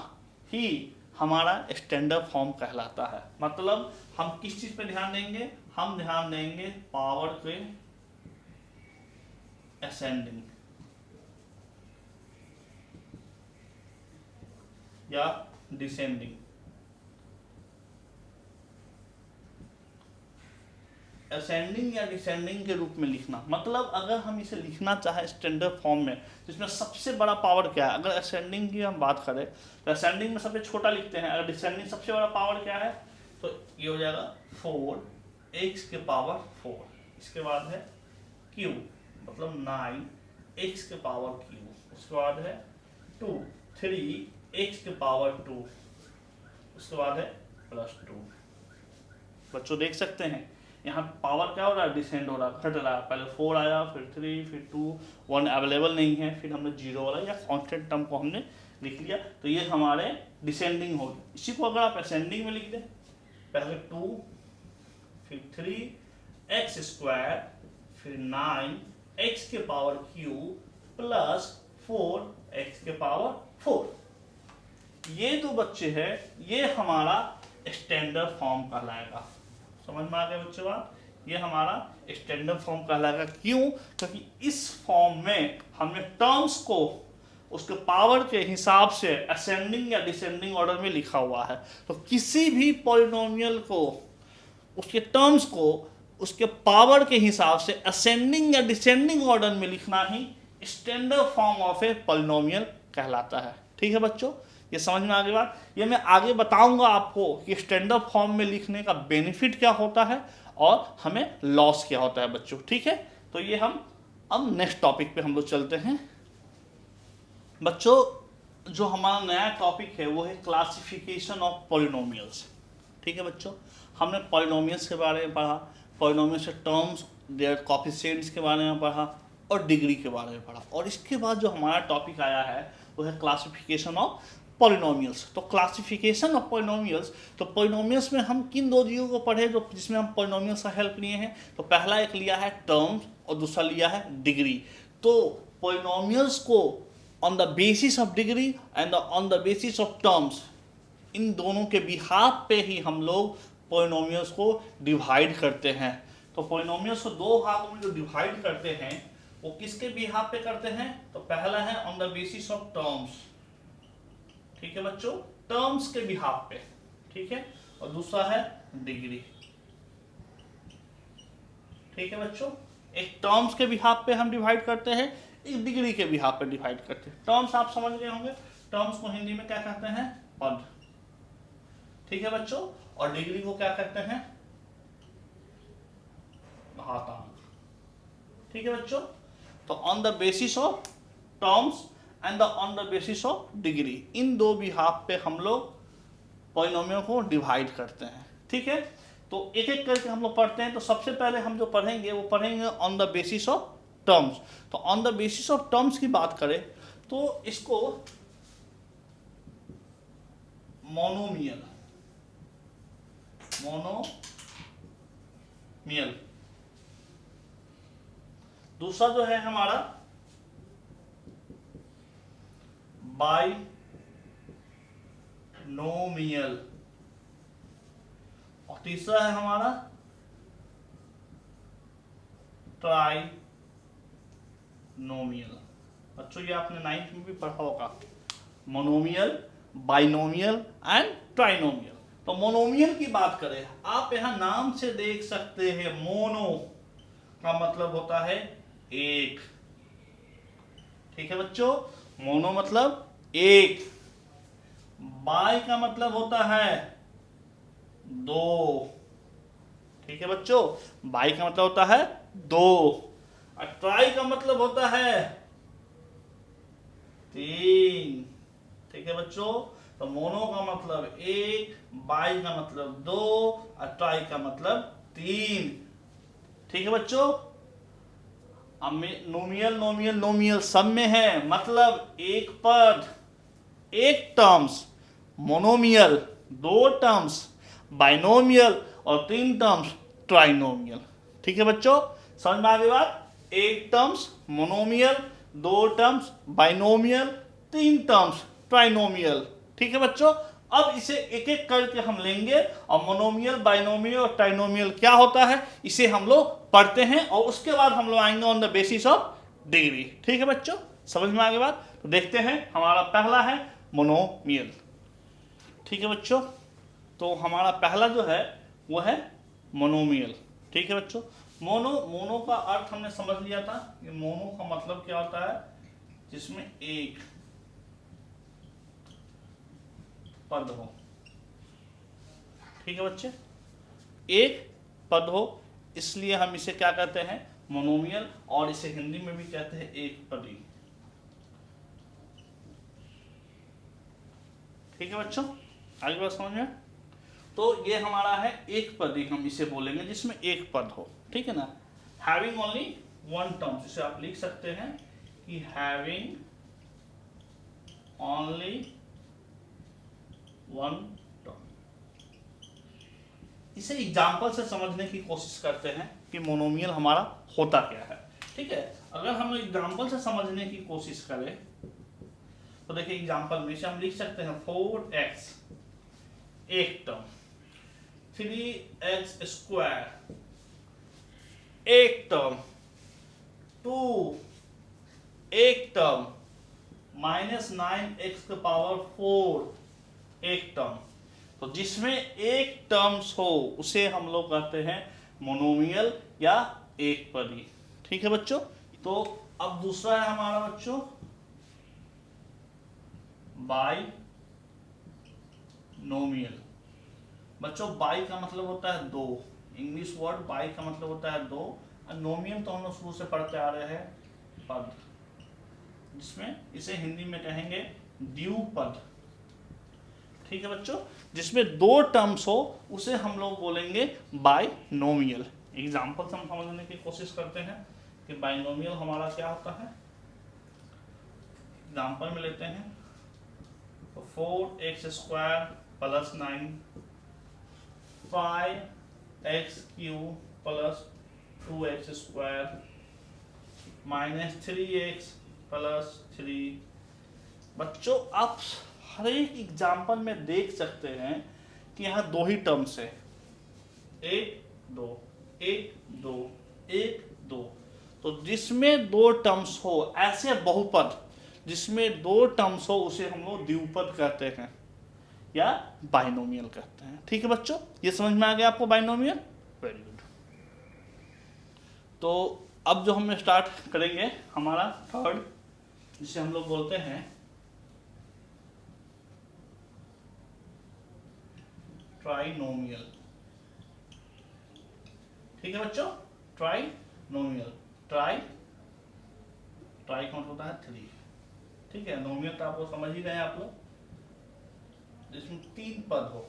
ही हमारा स्टैंडर्ड फॉर्म कहलाता है। मतलब हम किस चीज पे ध्यान देंगे, हम ध्यान देंगे पावर के असेंडिंग या डिसेंडिंग। असेंडिंग या डिसेंडिंग के रूप में लिखना, मतलब अगर हम इसे लिखना चाहे स्टैंडर्ड फॉर्म में जिसमें सबसे बड़ा पावर क्या है। अगर असेंडिंग की हम बात करें तो असेंडिंग में सबसे छोटा लिखते हैं, अगर डिसेंडिंग सबसे बड़ा पावर क्या है तो ये हो जाएगा 4x के पावर 4, इसके बाद है क्यूब मतलब 9x के पावर क्यूब, उसके बाद है 2 3x के पावर 2, उसके बाद है प्लस 2। बच्चों देख सकते हैं यहाँ पावर क्या हो रहा है, डिसेंड हो रहा है, घट रहा है। पहले 4 आया, फिर 3, फिर 2, 1 अवेलेबल नहीं है, फिर हमने 0 वाला या कांस्टेंट टर्म को हमने लिख लिया, तो ये हमारे डिसेंडिंग हो गई। इसी को अगर आप असेंडिंग में लिख दें, पहले 2 फिर 3x स्क्वायर फिर 9x के पावर क्यूब प्लस 4x के पावर 4। ये जो बच्चे हैं ये हमारा स्टैंडर्ड फॉर्म कहलाएगा। समझ में आ गया बच्चे बात, ये हमारा स्टैंडर्ड फॉर्म कहलाएगा। क्यों? क्योंकि इस फॉर्म में हमने टर्म्स को उसके पावर के हिसाब से असेंडिंग या डिसेंडिंग ऑर्डर में लिखा हुआ है। तो किसी भी पॉलिनोमियल को उसके टर्म्स को उसके पावर के हिसाब से असेंडिंग या डिसेंडिंग ऑर्डर में लिखना ही standard form of a polynomial कहलाता है। ठीक है बच्चों, ये समझ में आ गई बात। ये मैं आगे बताऊंगा आपको कि स्टैंडर्ड फॉर्म में लिखने का बेनिफिट क्या होता है और हमें लॉस क्या होता है बच्चों। ठीक है, तो ये हम अब नेक्स्ट टॉपिक पे हम लोग चलते हैं बच्चों। जो हमारा नया टॉपिक है वो है क्लासिफिकेशन ऑफ पॉलिनोमियल्स। ठीक है बच्चों, हमने पॉलिनोमियल्स के बारे में पढ़ा, पॉलिनोमियल्स के टर्म्स, देयर कोएफिशिएंट्स के बारे में पढ़ा और डिग्री के बारे में पढ़ा। और इसके बाद जो हमारा टॉपिक आया है वो है क्लासिफिकेशन ऑफ पॉलिनोमियल्स। तो क्लासिफिकेशन ऑफ पॉलिनोमियल्स, तो पॉलिनोमियल्स में हम किन दो चीज़ों को पढ़े जो जिसमें हम पॉलिनोमियल्स का हेल्प लिए हैं? तो पहला एक लिया है टर्म्स और दूसरा लिया है डिग्री। तो पॉलिनोमियल्स को on the basis of degree and on the basis of terms, इन दोनों के बिहाफ पे ही हम लोग पॉलिनोमियल्स को डिवाइड करते हैं। तो पॉलिनोमियल्स को दो भागों में जो डिवाइड करते हैं वो किसके बिहाफ पे करते हैं? तो पहला है on the basis of terms. ठीक है बच्चों, टर्म्स के बिहाफ पे। ठीक है, और दूसरा है डिग्री। ठीक है बच्चों, एक टर्म्स के बिहाफ पे हम डिवाइड करते हैं, एक डिग्री के बिहाफ पे डिवाइड करते हैं। टर्म्स आप समझ गए होंगे, टर्म्स को हिंदी में क्या कहते हैं? पद। ठीक है बच्चों, और डिग्री को क्या कहते हैं? घातांक। ठीक है बच्चों, तो on the basis of terms and on the basis of degree, इन दो बिहाफ पे हम लोग पॉलिनोमियल को डिवाइड करते हैं। ठीक है, तो एक एक करके हम लोग पढ़ते हैं। तो सबसे पहले हम जो पढ़ेंगे वो पढ़ेंगे on the basis of terms. तो on the basis of terms की बात करें तो इसको मोनोमियल दूसरा जो है हमारा बाइनोमियल और तीसरा है हमारा ट्राइनोमियल। बच्चों ये आपने 9th में भी पढ़ा होगा, मोनोमियल, बाइनोमियल एंड ट्राइनोमियल। तो मोनोमियल की बात करें, आप यहां नाम से देख सकते हैं, मोनो का मतलब होता है एक। ठीक है बच्चों, मोनो मतलब एक, बाई का मतलब होता है दो। ठीक है बच्चों, बाई का मतलब होता है दो, और ट्राई का मतलब होता है तीन। ठीक है बच्चों, तो मोनो का मतलब एक, बाई का मतलब दो और ट्राई का मतलब तीन। ठीक है बच्चों, नोमियल सब में है, मतलब एक पद, एक टर्म्स, मोनोमियल दो टर्म्स, बाइनोमियल और तीन टर्म्स, ट्राइनोमियल। ठीक है बच्चों, समझ में आ गई बात? एक टर्म्स मोनोमियल, दो टर्म्स बाइनोमियल, तीन टर्म्स ट्राइनोमियल। ठीक है बच्चों, अब इसे एक एक करके हम लेंगे और मोनोमियल, बाइनोमियल और ट्राइनोमियल क्या होता है इसे हम लोग पढ़ते हैं और उसके बाद हम लोग आएंगे on the basis of degree. ठीक है बच्चों, समझ में आ गई बात? तो देखते हैं, हमारा पहला है मोनोमियल। ठीक है बच्चों, तो हमारा पहला जो है वो है मोनोमियल। ठीक है बच्चों, मोनो का अर्थ हमने समझ लिया था कि मोनो का मतलब क्या होता है? जिसमें एक पद हो। ठीक है बच्चे, एक पद हो, इसलिए हम इसे क्या कहते हैं? मोनोमियल, और इसे हिंदी में भी कहते हैं एक पदी। ठीक है बच्चों, आगे बात समझ में? तो ये हमारा है एक पदी, हम इसे बोलेंगे जिसमें एक पद हो। ठीक है ना, हैविंग ओनली वन टर्म, इसे आप लिख सकते हैं कि हैविंग ओनली वन टर्म। इसे एग्जाम्पल से समझने की कोशिश करते हैं कि मोनोमियल हमारा होता क्या है। ठीक है, अगर हम एग्जाम्पल से समझने की कोशिश करें तो देखिए, एग्जाम्पल में से हम लिख सकते हैं 4x एक टर्म, 3x स्क्वायर एक टर्म, 2 एक टर्म, -9x⁴ एक टर्म। तो जिसमें एक टर्म्स हो उसे हम लोग कहते हैं मोनोमियल या एक पदी। ठीक है बच्चों। तो अब दूसरा है हमारा बच्चों बाइनोमियल। बच्चों बाई का मतलब होता है दो, इंग्लिश वर्ड बाई का मतलब होता है दो, और नोमियल तो हम लोग शुरू से पढ़ते आ रहे हैं पद, जिसमें इसे हिंदी में कहेंगे द्विपद। ठीक है बच्चों। जिसमें दो टर्म्स हो उसे हम लोग बोलेंगे बाइनोमियल। एग्जाम्पल से हम समझने की कोशिश करते हैं कि बाइनोमियल हमारा क्या होता है। एग्जाम्पल में लेते हैं 4x² + 9 5x³ + 2x² -3x + 3। बच्चों आप हर एक एग्जाम्पल में देख सकते हैं कि यहाँ दो ही टर्म्स है, 1 2 1 2 1 2। तो जिसमें दो टर्म्स हो, ऐसे बहुपद जिसमें दो टर्म्स हो उसे हम लोग द्विपद कहते हैं या बाइनोमियल कहते हैं। ठीक है बच्चों, ये समझ में आ गया आपको बाइनोमियल। Very good. तो अब जो हम स्टार्ट करेंगे हमारा थर्ड, जिसे हम लोग बोलते हैं ट्राइनोमियल। ठीक है बच्चों, ट्राइनोमियल। ट्राई का मतलब होता है 3। ठीक है, नोमियल तो आपको समझ ही गए आप लोग, जिसमें 3 पद हो।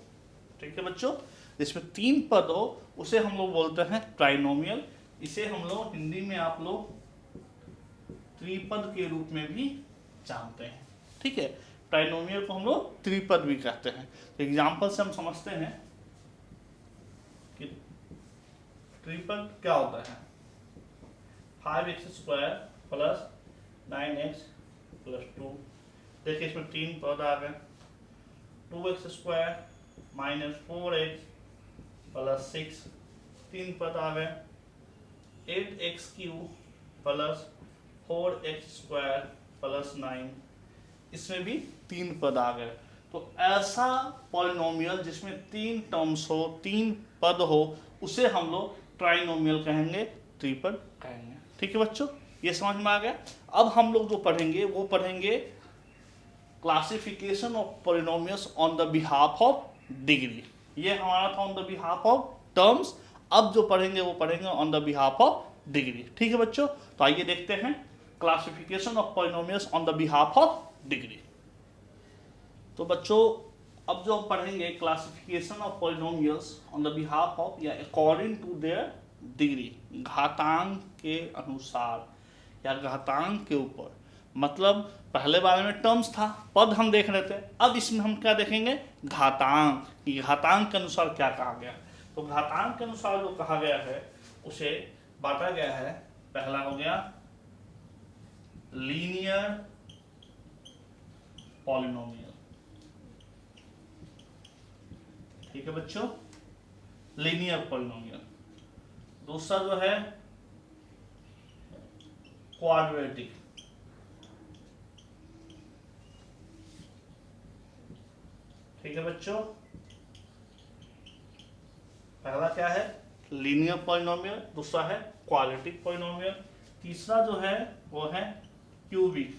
ठीक है बच्चों, जिसमें 3 पद हो उसे हम लोग बोलते हैं ट्राइनोमियल। इसे हम लोग हिंदी में आप लोग त्रिपद के रूप में भी जानते हैं। ठीक है, ट्राइनोमियल को हम लोग त्रिपद भी कहते हैं। तो एग्जाम्पल से हम समझते हैं कि त्रिपद क्या होता है। 5x² + 9x + 2। देखिए इसमें 3 पद आ गए। 2x² - 4x + 6 3 पद आ गए। 8x³ + 4x² + 9 इसमें भी 3 पद आ गए। तो ऐसा पॉलिनोमियल जिसमें 3 टर्म्स हो, 3 पद हो, उसे हम लोग ट्राइनोमियल कहेंगे, त्रिपद कहेंगे। ठीक है बच्चों, ये समझ में आ गया। अब हम लोग जो पढ़ेंगे वो पढ़ेंगे classification of polynomials on the behalf of degree. ये हमारा था on the behalf of terms. अब जो पढ़ेंगे वो पढ़ेंगे on the behalf of degree. ठीक है बच्चों, तो आइए देखते हैं classification of polynomials on the behalf of degree. तो बच्चों अब जो हम पढ़ेंगे classification of polynomials on the behalf of या अकॉर्डिंग टू देयर डिग्री, घातांक के अनुसार या घातांक के ऊपर। मतलब पहले बारे में टर्म्स था, पद हम देख रहे थे, अब इसमें हम क्या देखेंगे, घातांक। घातांक के अनुसार क्या कहा गया। तो घातांक के अनुसार जो कहा गया है उसे बांटा गया है। पहला हो गया लीनियर पॉलिनोमियल। ठीक है बच्चों, लीनियर पॉलिनोमियल। दूसरा जो है क्वाड्रेटिक। ठीक है बच्चों, पहला क्या है लीनियर पॉलिनोमियल, दूसरा है क्वाड्रेटिक पॉलिनोमियल, तीसरा जो है वो है क्यूबिक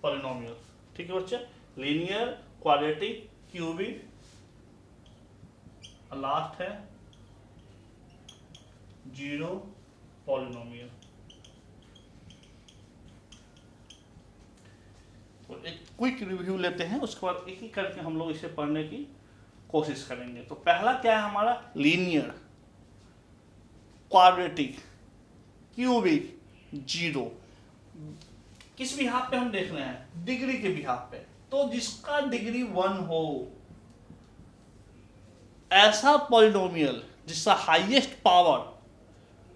पॉलिनोमियल। ठीक है बच्चे, लीनियर, क्वाड्रेटिक, क्यूबिक, लास्ट है जीरो पॉलिनोमियल। तो एक क्विक रिव्यू लेते हैं, उसके बाद एक एक करके हम लोग इसे पढ़ने की कोशिश करेंगे। तो पहला क्या है हमारा लीनियर, क्वाड्रेटिक, क्यूबिक, जीरो। किस बिहाफ पे हम देख रहे हैं, डिग्री के बिहाफ पे। तो जिसका डिग्री 1 हो, ऐसा पॉलिनोमियल जिसका हाईएस्ट पावर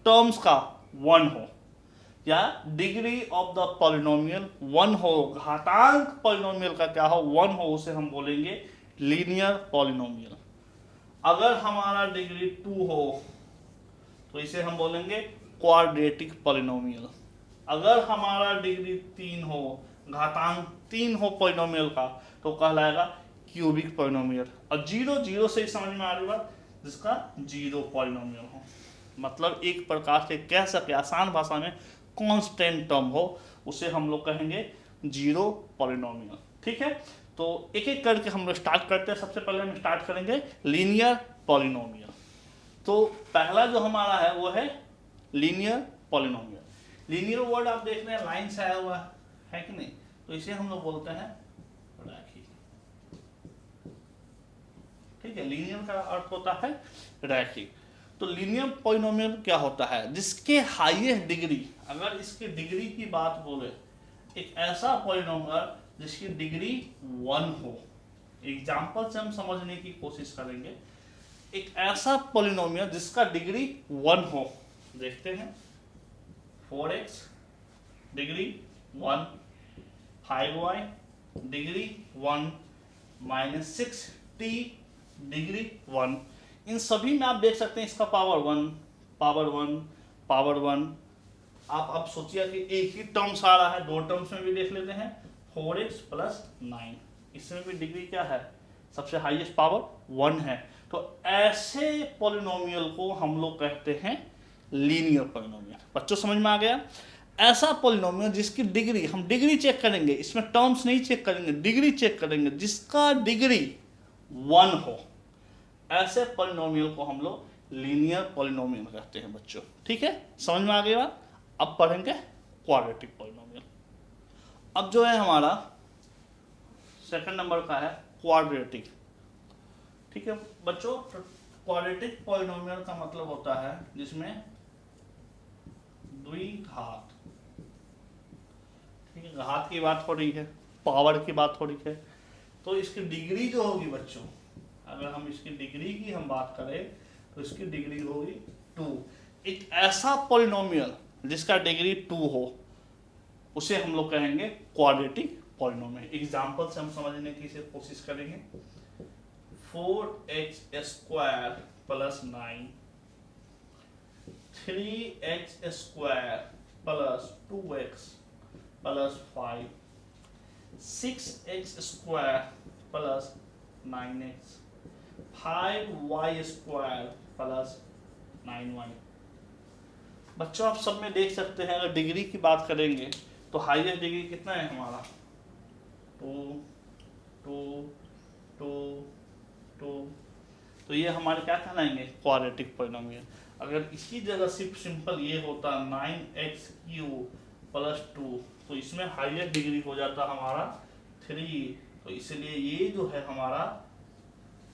टर्म्स का 1 हो, या डिग्री ऑफ द पॉलिनोमियल 1 हो, घातांक पॉलिनोमियल का क्या हो 1 हो, उसे हम बोलेंगे लीनियर पॉलिनोमियल। अगर हमारा डिग्री 2 हो तो इसे हम बोलेंगे क्वाड्रेटिक पॉलिनोमियल। अगर हमारा डिग्री 3 हो, घातांक 3 हो पॉलिनोमियल का, तो कहलाएगा क्यूबिक पॉलिनोमियल। और 0 से समझ में आ रही बात, जिसका 0 पॉलिनोमियल हो, मतलब एक प्रकार से कह सके आसान भाषा में कांस्टेंट टर्म हो, उसे हम लोग कहेंगे 0 पॉलिनोमियल। ठीक है, तो एक एक करके हम लोग स्टार्ट करते हैं। सबसे पहले हम स्टार्ट करेंगे लीनियर पॉलिनोमियल। तो पहला जो हमारा है वो है लीनियर पॉलिनोमियल। लीनियर वर्ड आप देख रहे हैं लाइन से आया हुआ है कि नहीं, तो इसे हम लोग बोलते हैं रैखिक। ठीक है, लीनियर का अर्थ होता है रैखिक। तो लीनियर पॉलिनोमियल क्या होता है, जिसके हाईएस्ट डिग्री, अगर इसकी डिग्री की बात बोले, एक ऐसा पॉलिनोमियल जिसकी डिग्री 1 हो। एग्जाम्पल से हम समझने की कोशिश करेंगे। एक ऐसा पॉलिनोमियल जिसका डिग्री 1 हो, देखते हैं 4x degree 1, 5y degree 1, -6t degree 1। इन सभी में आप देख सकते हैं इसका पावर 1, पावर 1, पावर 1। आप अब सोचिए कि एक ही टर्म्स आ रहा है, दो टर्म्स में भी देख लेते हैं, 4x + 9, इसमें भी डिग्री क्या है, सबसे हाईएस्ट पावर 1 है। तो ऐसे पॉलिनोमियल को हम लोग कहते हैं लीनियर पॉलिनोमियल। बच्चों समझ में आ गया? ऐसा पॉलिनोमियल जिसकी डिग्री, हम डिग्री चेक करेंगे, इसमें टर्म्स नहीं चेक करेंगे, डिग्री चेक करेंगे, जिसका डिग्री 1 हो, ऐसे पॉलिनोमियल को हम लोग लीनियर पॉलिनोमियल कहते हैं बच्चों। ठीक है, समझ में आ गई बात? अब पढ़ेंगे क्वाड्रेटिक पॉलिनोमियल। अब जो है हमारा सेकंड नंबर का है क्वाड्रेटिक। ठीक है बच्चों, क्वाड्रेटिक पॉलिनोमियल का मतलब होता है जिसमें द्विघात, ठीक है, घात की बात हो रही है, पावर की बात हो रही है, तो इसकी डिग्री जो होगी बच्चों, अगर हम इसकी डिग्री की हम बात करें तो इसकी डिग्री होगी 2। एक ऐसा पॉलिनोमियल जिसका डिग्री 2 हो, उसे हम लोग कहेंगे क्वाड्रेटिक पॉलिनोमियल। एग्जांपल से हम समझने की कोशिश करेंगे। 4x² + 9, 3x² + 2x + 5, 6x² + 9x, 5y² + 9y। बच्चों आप सब में देख सकते हैं, अगर डिग्री की बात करेंगे तो हाईएस्ट डिग्री कितना है हमारा, 2, 2, 2, 2। तो ये हमारे क्या कहलाएंगे, क्वाड्रेटिक पॉलिनोमियल। अगर इसी जगह सिर्फ सिंपल ये होता 9x³ + 2, तो इसमें हाईएस्ट डिग्री हो जाता हमारा 3। तो इसलिए ये जो है हमारा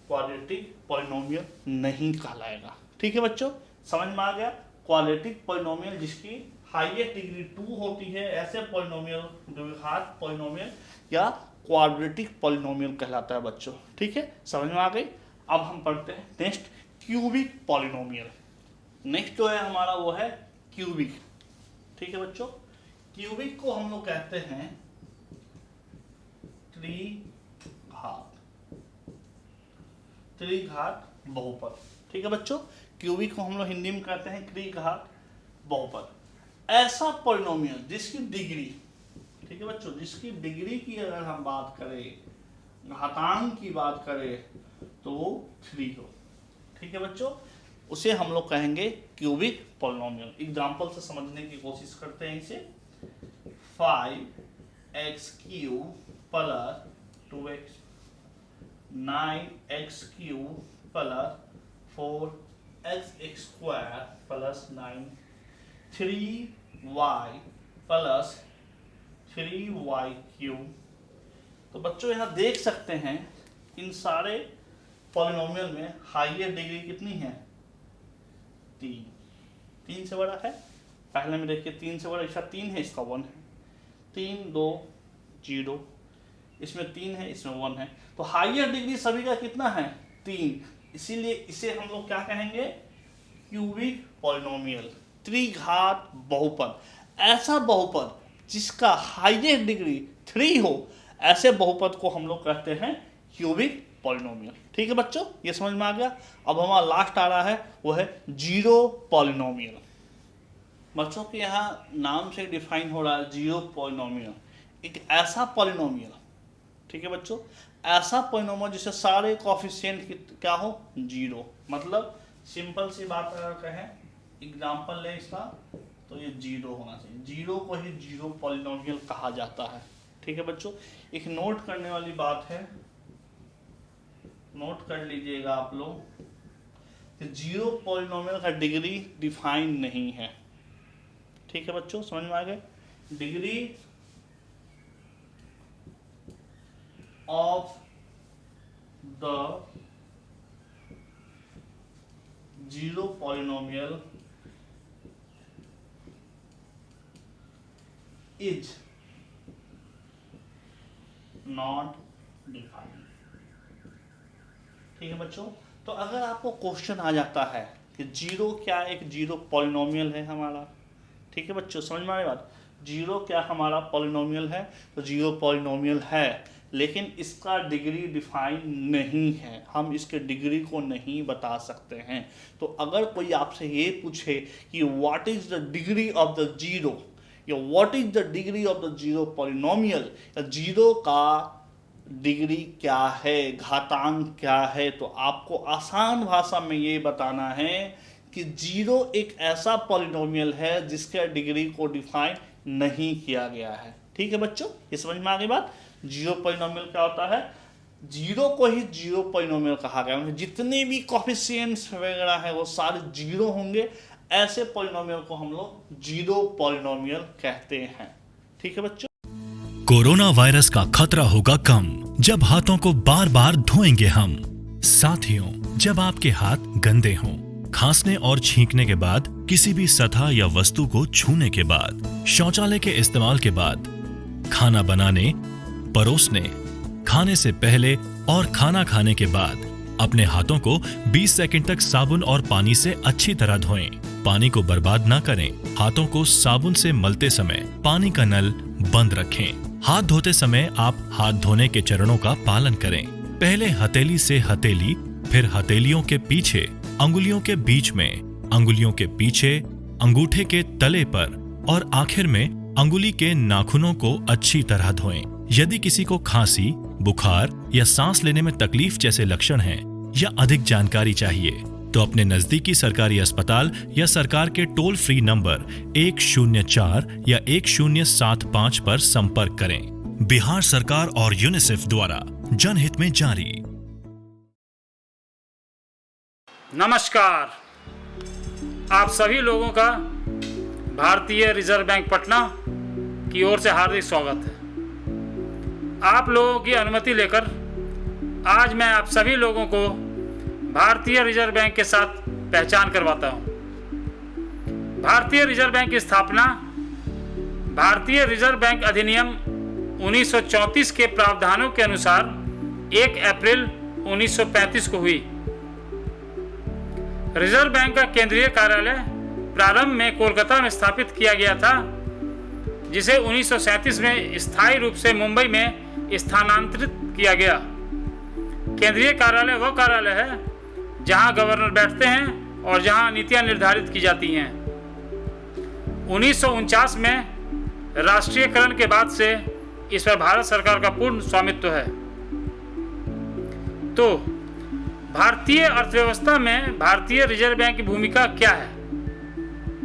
क्वाड्रेटिक पॉलिनोमियल नहीं कहलाएगा। ठीक है बच्चों, समझ में आ गया? क्वाड्रेटिक पॉलिनोमियल जिसकी हाईएस्ट डिग्री 2 होती है, ऐसे पॉलिनोमियल द्विघात पॉलिनोमियल या क्वाड्रेटिक पॉलिनोमियल कहलाता है बच्चों। ठीक है, समझ में आ गई? अब हम पढ़ते हैं नेक्स्ट क्यूबिक पॉलिनोमियल। नेक्स्ट जो है हमारा वो है क्यूबिक। ठीक है बच्चों, क्यूबिक को हम लोग कहते हैं त्रिघात बहुपद। ठीक है बच्चों, क्यूबिक को हम लोग हिंदी में कहते हैं त्रिघात बहुपद। ऐसा पॉलिनोमियल जिसकी डिग्री, ठीक है बच्चों, जिसकी डिग्री की अगर हम बात करें, घातांक की बात करें, तो वो 3 हो। ठीक है बच्चों, उसे हम लोग कहेंगे क्यूबिक पॉलिनोमियल। एग्जांपल से समझने की कोशिश करते हैं इसे। 5x³ + 2x, 9x³ + 4x² + 9, 3y + 3y³। तो बच्चों यहाँ देख सकते हैं इन सारे पॉलिनोमियल में हाईएस्ट डिग्री कितनी है, 3 से बड़ा है। पहले में देखिए 3 से बड़ा, इसका 3 है, इसका 1 है। 3, 2, 0, इसमें 3 है, इसमें 1 है। तो हाईएस्ट डिग्री सभी का कितना है, 3। इसीलिए इसे हम लोग क्या कहेंगे, क्यूबिक पॉलिनोमियल, त्रिघात बहुपद। ऐसा बहुपद जिसका हाईएस्ट डिग्री 3 हो, ऐसे बहुपद को हम लोग कहते हैं क्यूबिक पॉलिनोमियल। ठीक है बच्चों, ये समझ में आ गया। अब हमारा लास्ट आ रहा है वो है जीरो पॉलिनोमियल। बच्चों के यहाँ नाम से डिफाइन हो रहा है जीरो पॉलिनोमियल, एक ऐसा पॉलिनोमियल, ठीक है बच्चों, ऐसा पॉलिनोमियल जिससे सारे कोएफिशिएंट क्या हो, जीरो। मतलब सिंपल सी बात अगर कहें, एग्जाम्पल लें इसका, तो ये जीरो होना चाहिए। जीरो को ही जीरो पॉलिनोमियल कहा जाता है। ठीक है बच्चों, एक नोट करने वाली बात है, नोट कर लीजिएगा आप लोग कि जीरो पॉलिनोमियल का डिग्री डिफाइन नहीं है। ठीक है बच्चों, समझ में आ गए। Degree of the zero polynomial is not defined. ठीक है बच्चों, तो अगर आपको क्वेश्चन आ जाता है कि जीरो क्या एक जीरो पॉलिनोमियल है हमारा, ठीक है बच्चों, समझ में आ रही बात, जीरो क्या हमारा पॉलिनोमियल है, तो जीरो पॉलिनोमियल है, लेकिन इसका डिग्री डिफाइन नहीं है, हम इसके डिग्री को नहीं बता सकते हैं। तो अगर कोई आपसे ये पूछे कि what is the degree of the zero, या what is the degree of the zero polynomial, या जीरो का डिग्री क्या है, घातांक क्या है, तो आपको आसान भाषा में ये बताना है कि जीरो एक ऐसा पॉलिनोमियल है जिसके डिग्री को डिफाइन नहीं किया गया है। ठीक है बच्चों, ये समझ में आ गई बात। जीरो पॉलिनोमियल क्या होता है, जीरो को ही जीरो पॉलिनोमियल कहा गया है, जितने भी कोएफिशिएंट्स वगैरह है वो सारे जीरो होंगे, ऐसे पॉलिनोमियल को हम लोग जीरो पॉलिनोमियल कहते हैं। ठीक है बच्चों, कोरोना वायरस का खतरा होगा कम जब हाथों को बार बार धोएंगे हम। साथियों, जब आपके हाथ गंदे हों, खांसने और छींकने के बाद, किसी भी सतह या वस्तु को छूने के बाद, शौचालय के इस्तेमाल के बाद, खाना बनाने, परोसने, खाने से पहले और खाना खाने के बाद अपने हाथों को 20 सेकंड तक साबुन और पानी से अच्छी तरह धोएं। पानी को बर्बाद ना करें। हाथों को साबुन से मलते समय पानी का नल बंद रखें। हाथ धोते समय आप हाथ धोने के चरणों का पालन करें। पहले हथेली से हथेली, फिर हथेलियों के पीछे, अंगुलियों के बीच में, अंगुलियों के पीछे, अंगूठे के तले पर और आखिर में अंगुली के नाखूनों को अच्छी तरह धोएं। यदि किसी को खांसी, बुखार या सांस लेने में तकलीफ जैसे लक्षण हैं या अधिक जानकारी चाहिए तो अपने नजदीकी सरकारी अस्पताल या सरकार के टोल फ्री नंबर 104 या 1075 पर संपर्क करें। बिहार सरकार और यूनिसेफ द्वारा जनहित में जारी। नमस्कार, आप सभी लोगों का भारतीय रिजर्व बैंक पटना की ओर से हार्दिक स्वागत है। आप लोगों की अनुमति लेकर आज मैं आप सभी लोगों को भारतीय रिजर्व बैंक के साथ पहचान करवाता हूं। भारतीय रिजर्व बैंक की स्थापना भारतीय रिजर्व बैंक अधिनियम 1934 के प्रावधानों के अनुसार 1 अप्रैल 1935 को हुई। रिजर्व बैंक का केंद्रीय कार्यालय प्रारंभ में कोलकाता में स्थापित किया गया था, जिसे 1937 में स्थायी रूप से मुंबई में स्थानांतरित किया गया। केंद्रीय कार्यालय वह कार्यालय है जहां गवर्नर बैठते हैं और जहां नीतियां निर्धारित की जाती हैं। 1949 में राष्ट्रीयकरण के बाद से इस पर भारत सरकार का पूर्ण स्वामित्व है। तो भारतीय अर्थव्यवस्था में भारतीय रिजर्व बैंक की भूमिका क्या है,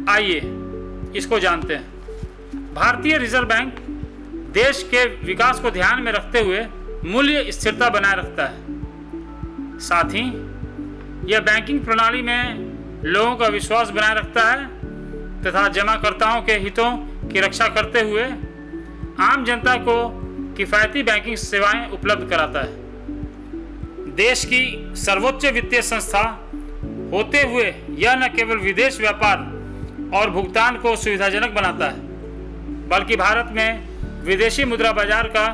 आइए इसको जानते हैं। भारतीय रिजर्व बैंक देश के विकास को ध्यान में रखते हुए मूल्य स्थिरता बनाए रखता है। साथ ही यह बैंकिंग प्रणाली में लोगों का विश्वास बनाए रखता है तथा जमाकर्ताओं के हितों की रक्षा करते हुए आम जनता को किफ़ायती बैंकिंग सेवाएं उपलब्ध कराता है। देश की सर्वोच्च वित्तीय संस्था होते हुए यह न केवल विदेश व्यापार और भुगतान को सुविधाजनक बनाता है, बल्कि भारत में विदेशी मुद्रा बाजार का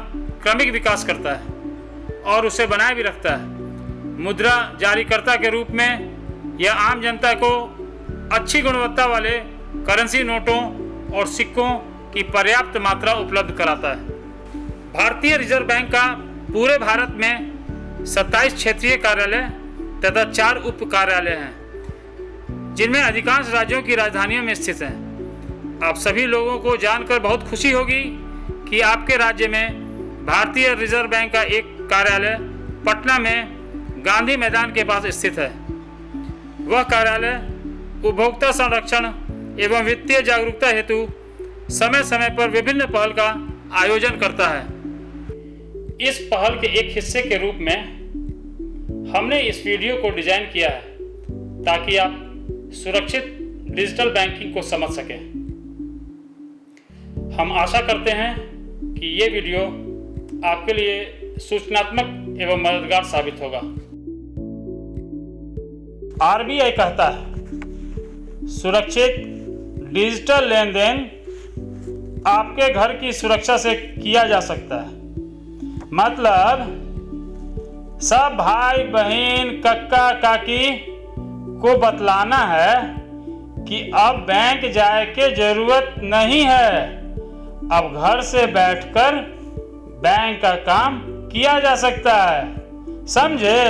क्रमिक विकास करता है और उसे बनाए भी रखता है। मुद्रा जारीकर्ता के रूप में यह आम जनता को अच्छी गुणवत्ता वाले करेंसी नोटों और सिक्कों की पर्याप्त मात्रा उपलब्ध कराता है। भारतीय रिजर्व बैंक का पूरे भारत में 27 क्षेत्रीय कार्यालय तथा 4 उप कार्यालय हैं, जिनमें अधिकांश राज्यों की राजधानियों में स्थित हैं। आप सभी लोगों को जानकर बहुत खुशी होगी कि आपके राज्य में भारतीय रिजर्व बैंक का एक कार्यालय पटना में गांधी मैदान के पास स्थित है। वह कार्यालय उपभोक्ता संरक्षण एवं वित्तीय जागरूकता हेतु समय समय पर विभिन्न पहल का आयोजन करता है। इस पहल के एक हिस्से के रूप में हमने इस वीडियो को डिजाइन किया है ताकि आप सुरक्षित डिजिटल बैंकिंग को समझ सकें। हम आशा करते हैं कि ये वीडियो आपके लिए सूचनात्मक एवं मददगार साबित होगा। आरबीआई कहता है सुरक्षित डिजिटल लेन देन आपके घर की सुरक्षा से किया जा सकता है। मतलब सब भाई बहन कक्का काकी को बतलाना है कि अब बैंक जाए के जरूरत नहीं है, अब घर से बैठकर बैंक का काम किया जा सकता है। समझे?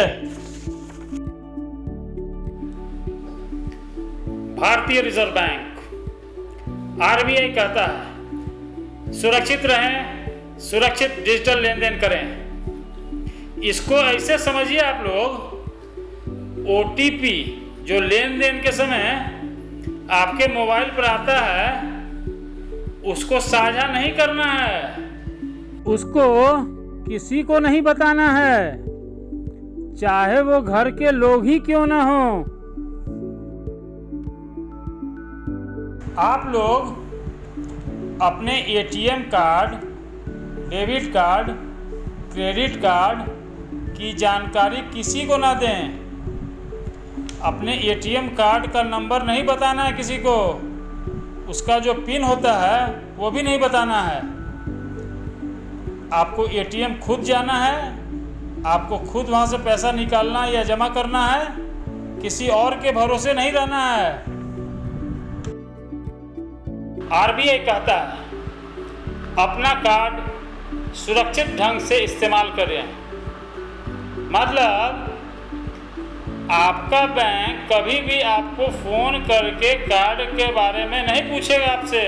भारतीय रिजर्व बैंक आरबीआई कहता है सुरक्षित रहें, सुरक्षित डिजिटल लेन देन करें। इसको ऐसे समझिए आप लोग, ओटीपी जो लेन देन के समय आपके मोबाइल पर आता है उसको साझा नहीं करना है, उसको किसी को नहीं बताना है, चाहे वो घर के लोग ही क्यों ना हो। आप लोग अपने ATM card, debit card, credit card की जानकारी किसी को ना दें। अपने एटीएम कार्ड का नंबर नहीं बताना है किसी को, उसका जो पिन होता है वो भी नहीं बताना है। आपको एटीएम खुद जाना है, आपको खुद वहाँ से पैसा निकालना या जमा करना है, किसी और के भरोसे नहीं रहना है। आरबीआई कहता है अपना कार्ड सुरक्षित ढंग से इस्तेमाल करें। मतलब आपका बैंक कभी भी आपको फोन करके कार्ड के बारे में नहीं पूछेगा आपसे।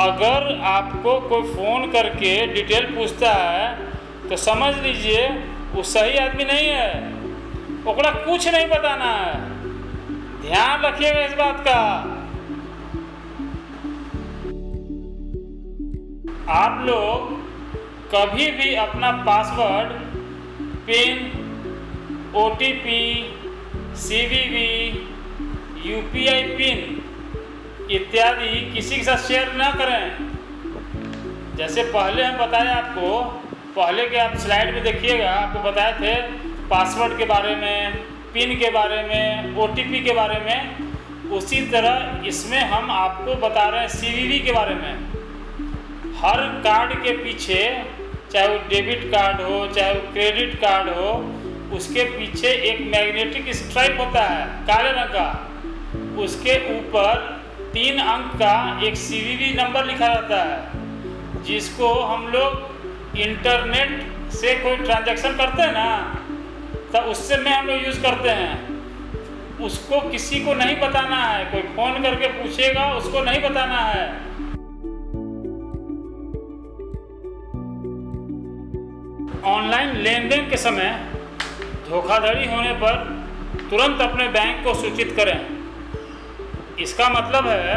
अगर आपको कोई फोन करके डिटेल पूछता है तो समझ लीजिए वो सही आदमी नहीं है, ओकरा कुछ नहीं बताना है। ध्यान रखिएगा इस बात का। आप लोग कभी भी अपना password, pin, OTP, CVV, UPI pin इत्यादि किसी के साथ शेयर ना करें। जैसे पहले हम बताए आपको, पहले के आप स्लाइड में देखिएगा, आपको बताए थे पासवर्ड के बारे में, पिन के बारे में, ओटीपी के बारे में। उसी तरह इसमें हम आपको बता रहे हैं सीवीवी के बारे में। हर कार्ड के पीछे, चाहे वो डेबिट कार्ड हो चाहे वो क्रेडिट कार्ड हो, उसके पीछे एक मैग्नेटिक स्ट्राइप होता है काले रंग का। उसके ऊपर 3 अंक का एक सीवीवी नंबर लिखा रहता है, जिसको हम लोग इंटरनेट से कोई ट्रांजैक्शन करते हैं ना, तो उससे में हम लोग यूज़ करते हैं। उसको किसी को नहीं बताना है। कोई फ़ोन करके पूछेगा उसको नहीं बताना है। ऑनलाइन लेन देन के समय धोखाधड़ी होने पर तुरंत अपने बैंक को सूचित करें। इसका मतलब है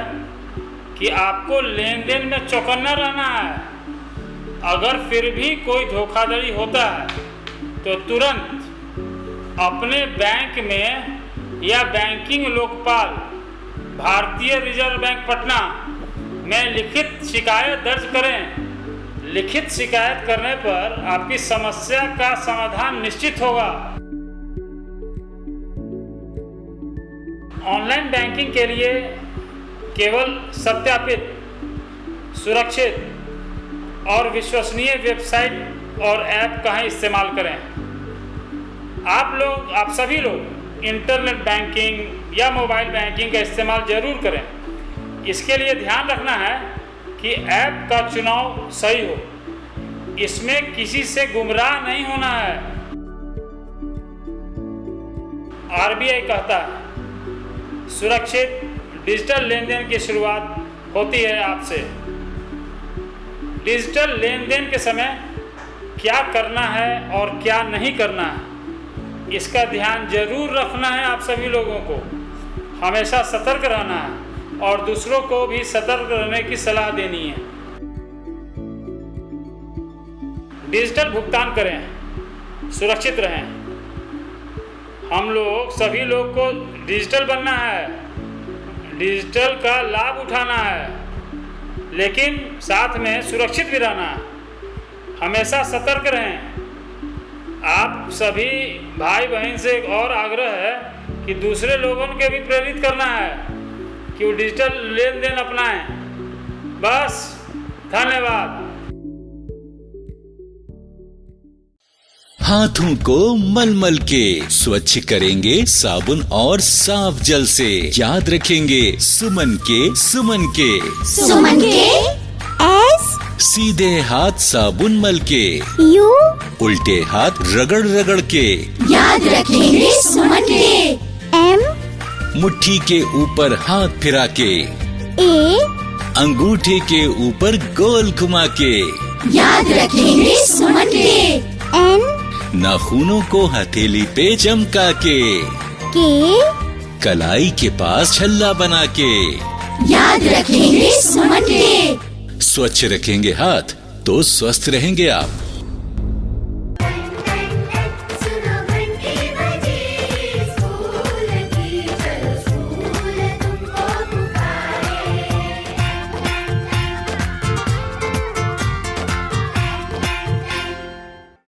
कि आपको लेन देन में चौकन्ना रहना है। अगर फिर भी कोई धोखाधड़ी होता है तो तुरंत अपने बैंक में या बैंकिंग लोकपाल भारतीय रिजर्व बैंक पटना में लिखित शिकायत दर्ज करें। लिखित शिकायत करने पर आपकी समस्या का समाधान निश्चित होगा। ऑनलाइन बैंकिंग के लिए केवल सत्यापित, सुरक्षित और विश्वसनीय वेबसाइट और ऐप का ही इस्तेमाल करें। आप सभी लोग इंटरनेट बैंकिंग या मोबाइल बैंकिंग का इस्तेमाल जरूर करें। इसके लिए ध्यान रखना है कि ऐप का चुनाव सही हो। इसमें किसी से गुमराह नहीं होना है। आरबीआई कहता है सुरक्षित डिजिटल लेन देन की शुरुआत होती है आपसे। डिजिटल लेन देन के समय क्या करना है और क्या नहीं करना है, इसका ध्यान जरूर रखना है। आप सभी लोगों को हमेशा सतर्क रहना है और दूसरों को भी सतर्क रहने की सलाह देनी है। डिजिटल भुगतान करें, सुरक्षित रहें। हम लोग सभी लोग को डिजिटल बनना है, डिजिटल का लाभ उठाना है, लेकिन साथ में सुरक्षित भी रहना है। हमेशा सतर्क रहें। आप सभी भाई बहन से एक और आग्रह है कि दूसरे लोगों के भी प्रेरित करना है कि वो डिजिटल लेन देन अपनाएं। बस, धन्यवाद। हाथों को मलमल के स्वच्छ करेंगे साबुन और साफ जल से। याद रखेंगे सुमन के सुमन के एस सीधे हाथ साबुन मल के, यू उल्टे हाथ रगड़ रगड़ के। याद रखेंगे सुमन के। एम मुट्ठी के ऊपर हाथ फिरा के, ए अंगूठे के ऊपर गोल घुमा के। याद रखेंगे सुमन के। एन नाखूनों को हथेली पे चमका के, कलाई के पास छल्ला बना के। याद रखेंगे सुमन के। स्वच्छ रखेंगे हाथ तो स्वस्थ रहेंगे आप।